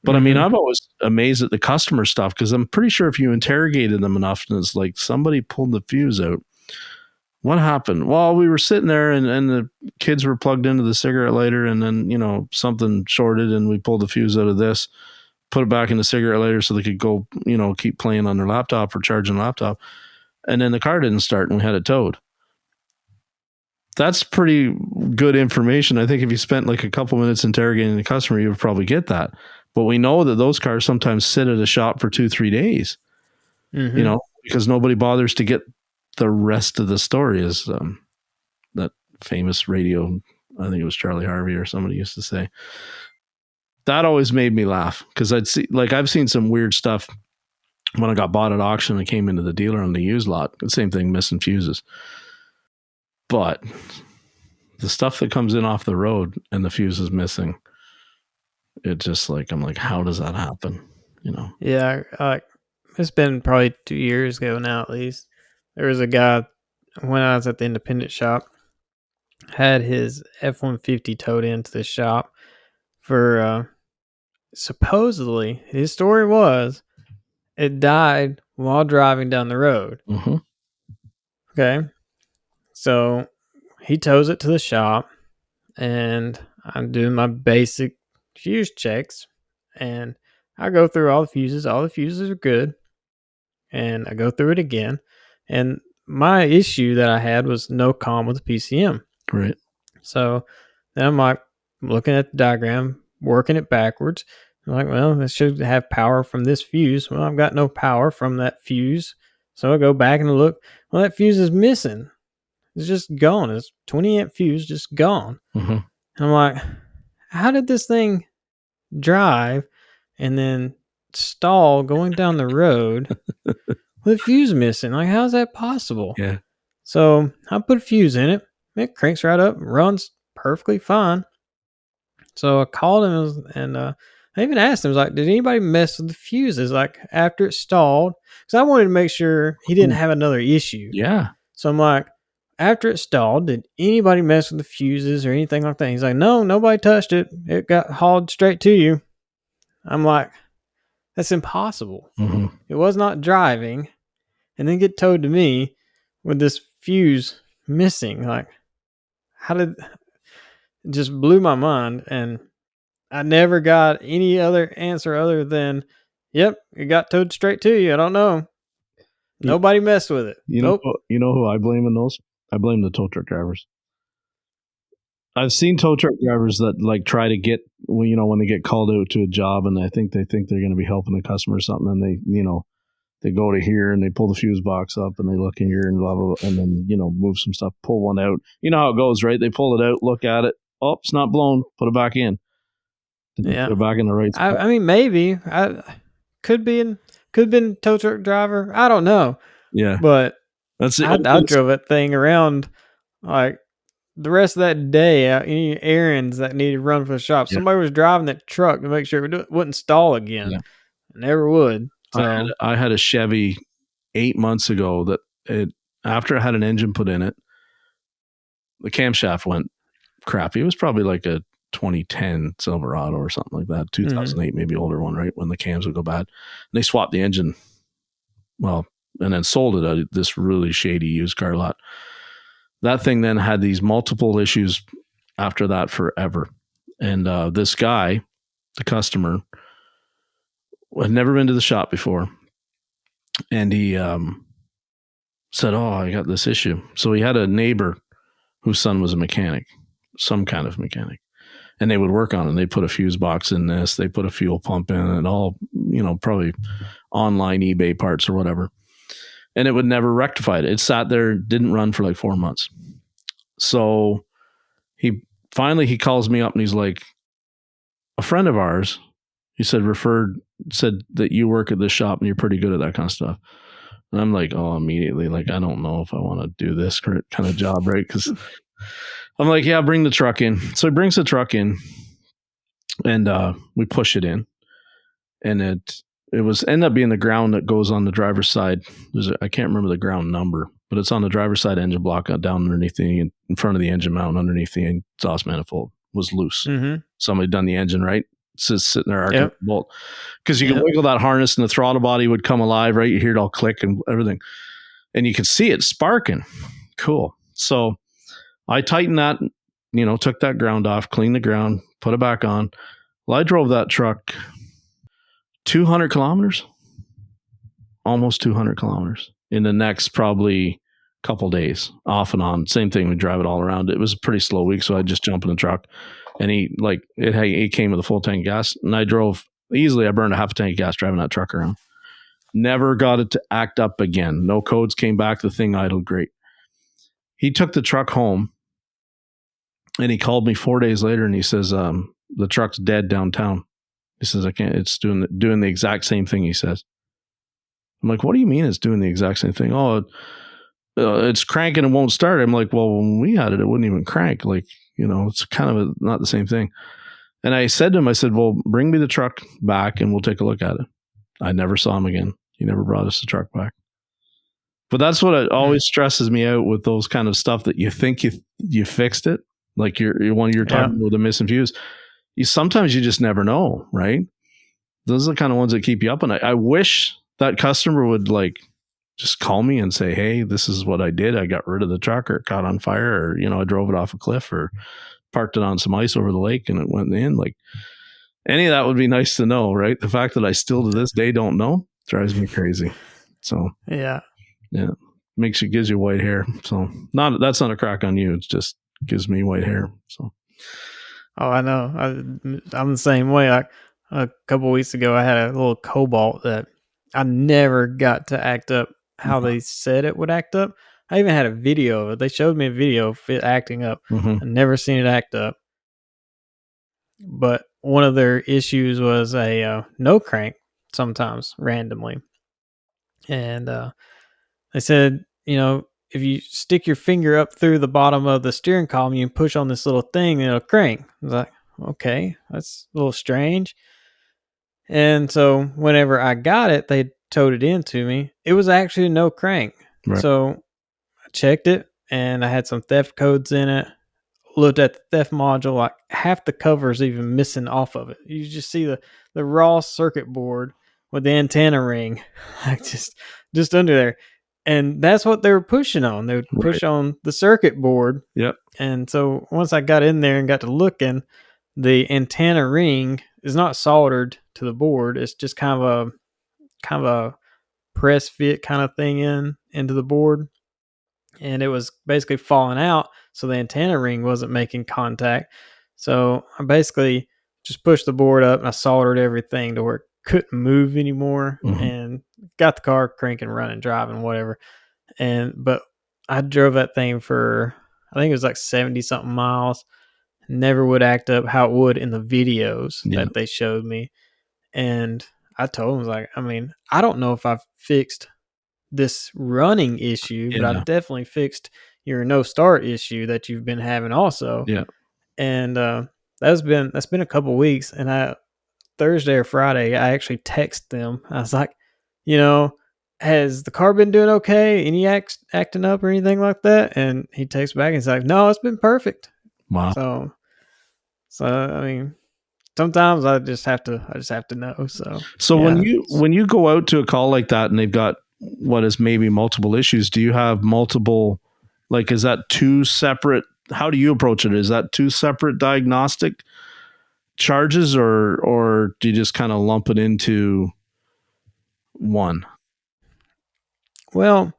But I mean, I'm always amazed at the customer stuff because I'm pretty sure if you interrogated them enough and it's like somebody pulled the fuse out, what happened? Well, we were sitting there and the kids were plugged into the cigarette lighter and then, something shorted and we pulled the fuse out of this, put it back in the cigarette lighter so they could go, keep playing on their laptop or charging the laptop. And then the car didn't start and we had it towed. That's pretty good information. I think if you spent like a couple minutes interrogating the customer, you would probably get that. But we know that those cars sometimes sit at a shop for 2-3 days, because nobody bothers to get the rest of the story, is that famous radio, I think it was Charlie Harvey or somebody used to say. That always made me laugh, because I've seen some weird stuff when I got bought at auction and came into the dealer on the used lot. The same thing, missing fuses. But the stuff that comes in off the road and the fuse is missing, it just I'm like, how does that happen? Yeah, it's been probably 2 years ago now, at least. There was a guy when I was at the independent shop, had his F-150 towed into the shop for supposedly, his story was it died while driving down the road. Mm-hmm. Okay, so he tows it to the shop, and I'm doing my basic fuse checks, and I go through all the fuses. All the fuses are good, and I go through it again, and my issue that I had was no comm with the PCM. Right. So then I'm like looking at the diagram, working it backwards. I'm like, well, this should have power from this fuse. Well, I've got no power from that fuse. So I go back and look. Well, that fuse is missing. It's just gone. It's 20 amp fuse just gone. Mm-hmm. And I'm like, how did this thing drive and then stall going down the road with a fuse missing? Like, how's that possible? Yeah. So I put a fuse in it. It cranks right up, runs perfectly fine. So I called him and I even asked him, I was like, did anybody mess with the fuses like after it stalled? Because I wanted to make sure he didn't have another issue. Yeah. So I'm like, after it stalled, did anybody mess with the fuses or anything like that? He's like, no, nobody touched it. It got hauled straight to you. I'm like, that's impossible. Mm-hmm. It was not driving and then get towed to me with this fuse missing. Like, how did it just blew my mind, and I never got any other answer other than, yep, it got towed straight to you. I don't know. Nobody messed with it. You know who I blame in those? I blame the tow truck drivers. I've seen tow truck drivers that try to get, when they get called out to a job and they think they're going to be helping a customer or something, and they go to here and they pull the fuse box up and they look in here and blah, blah, blah, and then, move some stuff, pull one out. You know how it goes, right? They pull it out, look at it. Oh, it's not blown. Put it back in. Yeah. Put it back in the right spot. I mean, maybe. Could have been tow truck driver. I don't know. Yeah. But that's it. I drove that thing around like the rest of that day, any errands that needed to run for the shop. Yeah. Somebody was driving that truck to make sure it wouldn't stall again. Yeah. It never would. So I had a Chevy 8 months ago that after I had an engine put in it, the camshaft went crappy. It was probably like a 2010 Silverado or something like that, 2008, maybe older one, right? When the cams would go bad. And they swapped the engine, and then sold it at this really shady used car lot. That thing then had these multiple issues after that forever. And this guy, the customer, had never been to the shop before. And he said, oh, I got this issue. So he had a neighbor whose son was a mechanic, some kind of mechanic. And they would work on it. They put a fuse box in this. They put a fuel pump in and all, probably online eBay parts or whatever. And it would never rectify it. It sat there, didn't run for like 4 months. So he calls me up and he's like, a friend of ours, he said, said that you work at this shop and you're pretty good at that kind of stuff. And I'm like, oh, immediately, I don't know if I want to do this kind of job, right? Because I'm like, yeah, bring the truck in. So he brings the truck in and we push it in. And it ended up being the ground that goes on the driver's side. I can't remember the ground number, but it's on the driver's side engine block down underneath in front of the engine mount, underneath the exhaust manifold was loose. Mm-hmm. Somebody done the engine right. It's just sitting there arcing the bolt. Because you can wiggle that harness and the throttle body would come alive, right? You hear it all click and everything. And you can see it sparking. Cool. So I tightened that, took that ground off, cleaned the ground, put it back on. Well, I drove that truck 200 kilometers, almost 200 kilometers in the next probably couple days off and on. Same thing. We drive it all around. It was a pretty slow week. So I just jump in the truck and he came with a full tank of gas and I drove easily. I burned a half a tank of gas driving that truck around. Never got it to act up again. No codes came back. The thing idled great. He took the truck home and he called me 4 days later and he says, the truck's dead downtown. He says, I can't, it's doing the exact same thing. He says, I'm like, what do you mean it's doing the exact same thing? Oh, it's cranking and won't start. I'm like, well, when we had it, it wouldn't even crank. Like, it's kind of not the same thing. And I said to him, I said, well, bring me the truck back and we'll take a look at it. I never saw him again. He never brought us the truck back. But that's what it always stresses me out with those kind of stuff that you think you fixed it. Like you're talking about the missing fuse. Sometimes you just never know, right? Those are the kind of ones that keep you up. And I wish that customer would like just call me and say, hey, this is what I did. I got rid of the truck or it caught on fire or, I drove it off a cliff or parked it on some ice over the lake and it went in. Like any of that would be nice to know, right? The fact that I still to this day don't know drives me crazy. So yeah, gives you white hair. So that's not a crack on you. It just gives me white hair. So. Oh, I know. I'm the same way. Like a couple of weeks ago, I had a little Cobalt that I never got to act up how they said it would act up. I even had a video of it. They showed me a video of it acting up. Mm-hmm. I've never seen it act up. But one of their issues was a no crank sometimes randomly. And they said, if you stick your finger up through the bottom of the steering column, you push on this little thing and it'll crank. I was like, okay, that's a little strange. And so whenever I got it, they towed it in to me. It was actually no crank. Right. So I checked it and I had some theft codes in it. Looked at the theft module, like half the cover's even missing off of it. You just see the raw circuit board with the antenna ring, like just under there. And that's what they were pushing on. They would push on the circuit board. Yep. And so once I got in there and got to looking, the antenna ring is not soldered to the board. It's just kind of a press fit kind of thing into the board. And it was basically falling out. So the antenna ring wasn't making contact. So I basically just pushed the board up and I soldered everything to where it couldn't move anymore and got the car cranking, running, driving, whatever. But I drove that thing for, I think it was like 70 something miles. Never would act up how it would in the videos that they showed me. And I told them, I was like, I don't know if I've fixed this running issue, but I've definitely fixed your no start issue that you've been having also. Yeah. And that's been a couple weeks. And Thursday or Friday, I actually text them. I was like, has the car been doing okay? Any acting up or anything like that? And he texts back and he's like, no, it's been perfect. Wow. So sometimes I just have to know. So when you go out to a call like that and they've got what is maybe multiple issues, do you have multiple, like, is that two separate, how do you approach it? Is that two separate diagnostic charges or do you just kind of lump it into one? Well,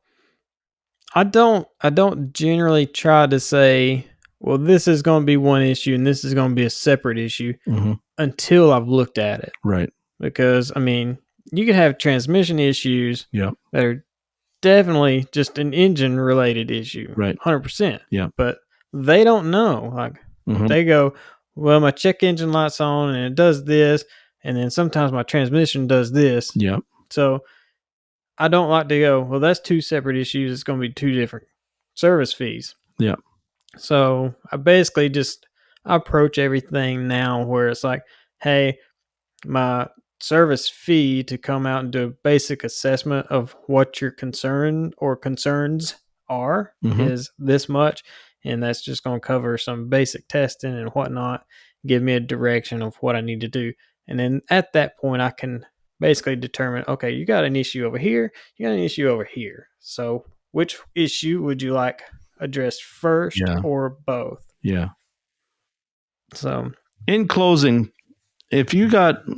I don't generally try to say, well, this is going to be one issue and this is going to be a separate issue until I've looked at it. Right. Because, you can have transmission issues that are definitely just an engine related issue. Right. 100%. Yeah. But they don't know. Like they go, well, my check engine light's on and it does this. And then sometimes my transmission does this. Yeah. So I don't like to go, well, that's two separate issues. It's going to be two different service fees. Yeah. So I basically I approach everything now where it's like, hey, my service fee to come out and do a basic assessment of what your concern or concerns are is this much. And that's just going to cover some basic testing and whatnot, give me a direction of what I need to do. And then at that point, I can basically determine, okay, you got an issue over here, you got an issue over here. So which issue would you like addressed first or both? Yeah. So in closing,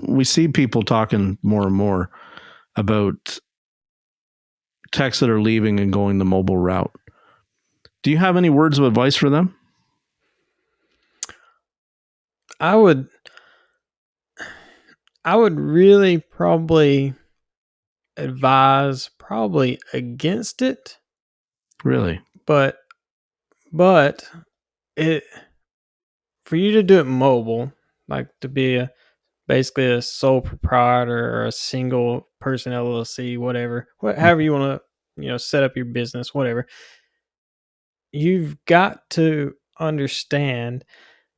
we see people talking more and more about techs that are leaving and going the mobile route. Do you have any words of advice for them? I would really probably advise probably against it, Really? but but it for you to do it mobile, like to be basically a sole proprietor or a single person LLC, whatever, however you want to, set up your business, whatever. You've got to understand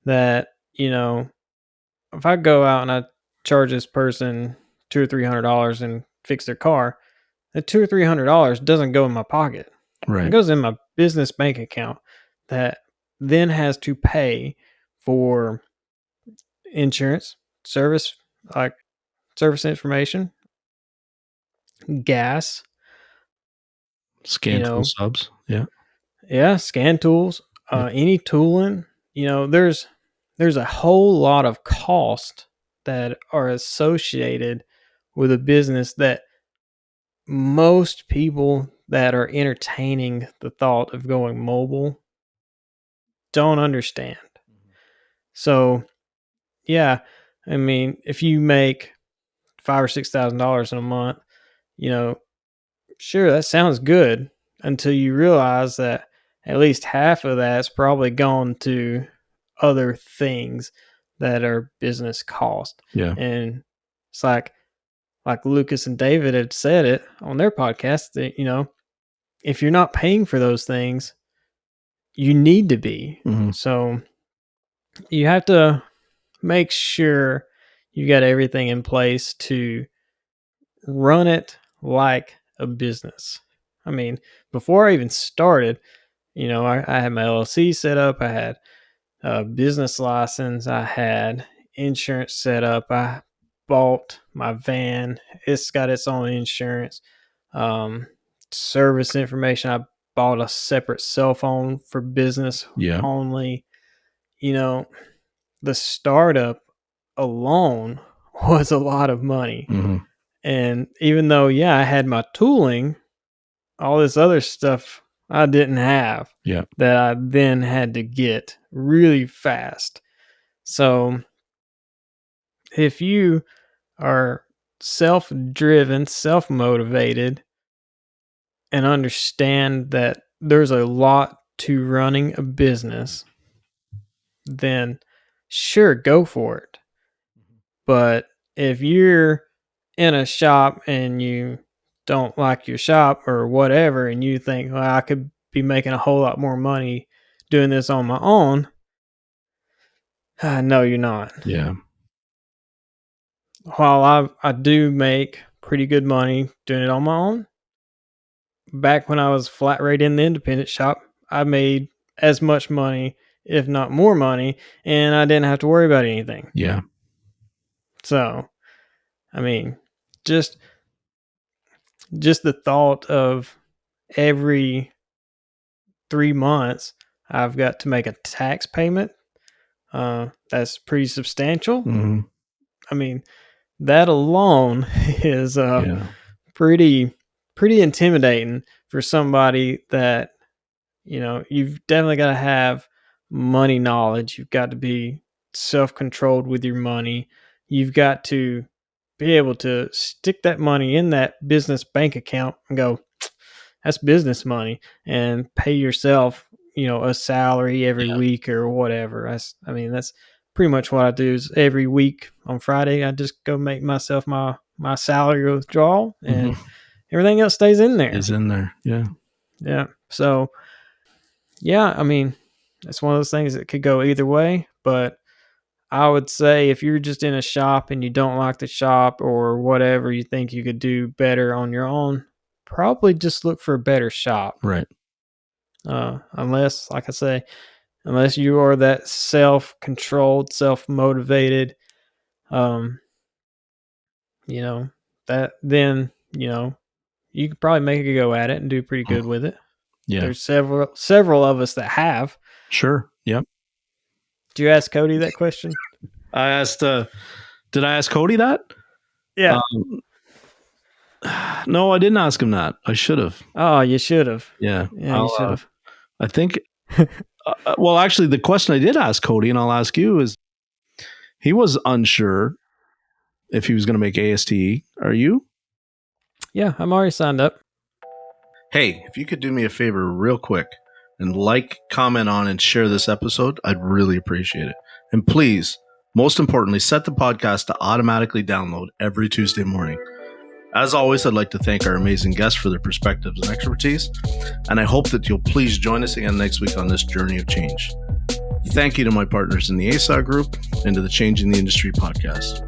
that, if I go out and I charge this person $200 or $300 and fix their car, that $200 or $300 doesn't go in my pocket. It Right. goes in my business bank account that then has to pay for insurance, service, like service information, gas, you Scan tool know, subs. Yeah. yeah, scan tools, Yeah. any tooling. There's a whole lot of cost that are associated with a business that most people that are entertaining the thought of going mobile don't understand. So, yeah, I mean, if you make $5,000 or $6,000 in a month, you know, sure, that sounds good until you realize that at least half of that's probably gone to other things that are business cost. Yeah. And it's like Lucas and David had said it on their podcast that, if you're not paying for those things, you need to be. Mm-hmm. So you have to make sure you got everything in place to run it like a business. I mean, before I even started, I had my LLC set up, I had a business license, I had insurance set up, I bought my van, it's got its own insurance, um, service information. I bought a separate cell phone for business Yeah. only. You know, the startup alone was a lot of money. Mm-hmm. And even though, yeah, I had my tooling, all this other stuff I didn't have Yeah. that I then had to get really fast. So if you are self driven, self motivated, and understand that there's a lot to running a business, then sure, go for it. But if you're in a shop and you don't like your shop or whatever, and you think, well, I could be making a whole lot more money doing this on my own, no, you're not. Yeah. While I do make pretty good money doing it on my own, back when I was flat rate in the independent shop, I made as much money, if not more money, and I didn't have to worry about anything. Yeah. So, I mean, just the thought of every 3 months I've got to make a tax payment, that's pretty substantial. Mm-hmm. I mean, that alone is Yeah. pretty intimidating for somebody that, you've definitely got to have money knowledge. You've got to be self-controlled with your money. You've got to be able to stick that money in that business bank account and go, that's business money, and pay yourself, a salary every Yeah. week or whatever. That's pretty much what I do is every week on Friday, I just go make myself my salary withdrawal, and everything else stays in there. Is in there. Yeah. Yeah. So, yeah, I mean, it's one of those things that could go either way, but I would say if you're just in a shop and you don't like the shop or whatever, you think you could do better on your own, probably just look for a better shop. Right. Unless, like I say, unless you are that self-controlled, self-motivated, um, that then, you could probably make a go at it and do pretty good with it. Yeah. There's several of us that have. Sure. Yep. Did you ask Cody that question? I asked, did I ask Cody that? Yeah. No, I didn't ask him that. I should have. Oh, you should have. Yeah. Yeah, you should have. I think, well, actually, the question I did ask Cody, and I'll ask you, is he was unsure if he was going to make ASTE. Are you? Yeah, I'm already signed up. Hey, if you could do me a favor real quick and like, comment on, and share this episode, I'd really appreciate it. And please, most importantly, set the podcast to automatically download every Tuesday morning. As always, I'd like to thank our amazing guests for their perspectives and expertise, and I hope that you'll please join us again next week on this journey of change. Thank you to my partners in the ASOG group and to the Changing the Industry podcast.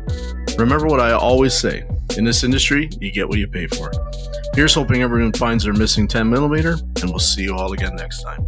Remember what I always say, in this industry, you get what you pay for. Here's hoping everyone finds their missing 10 millimeter, and we'll see you all again next time.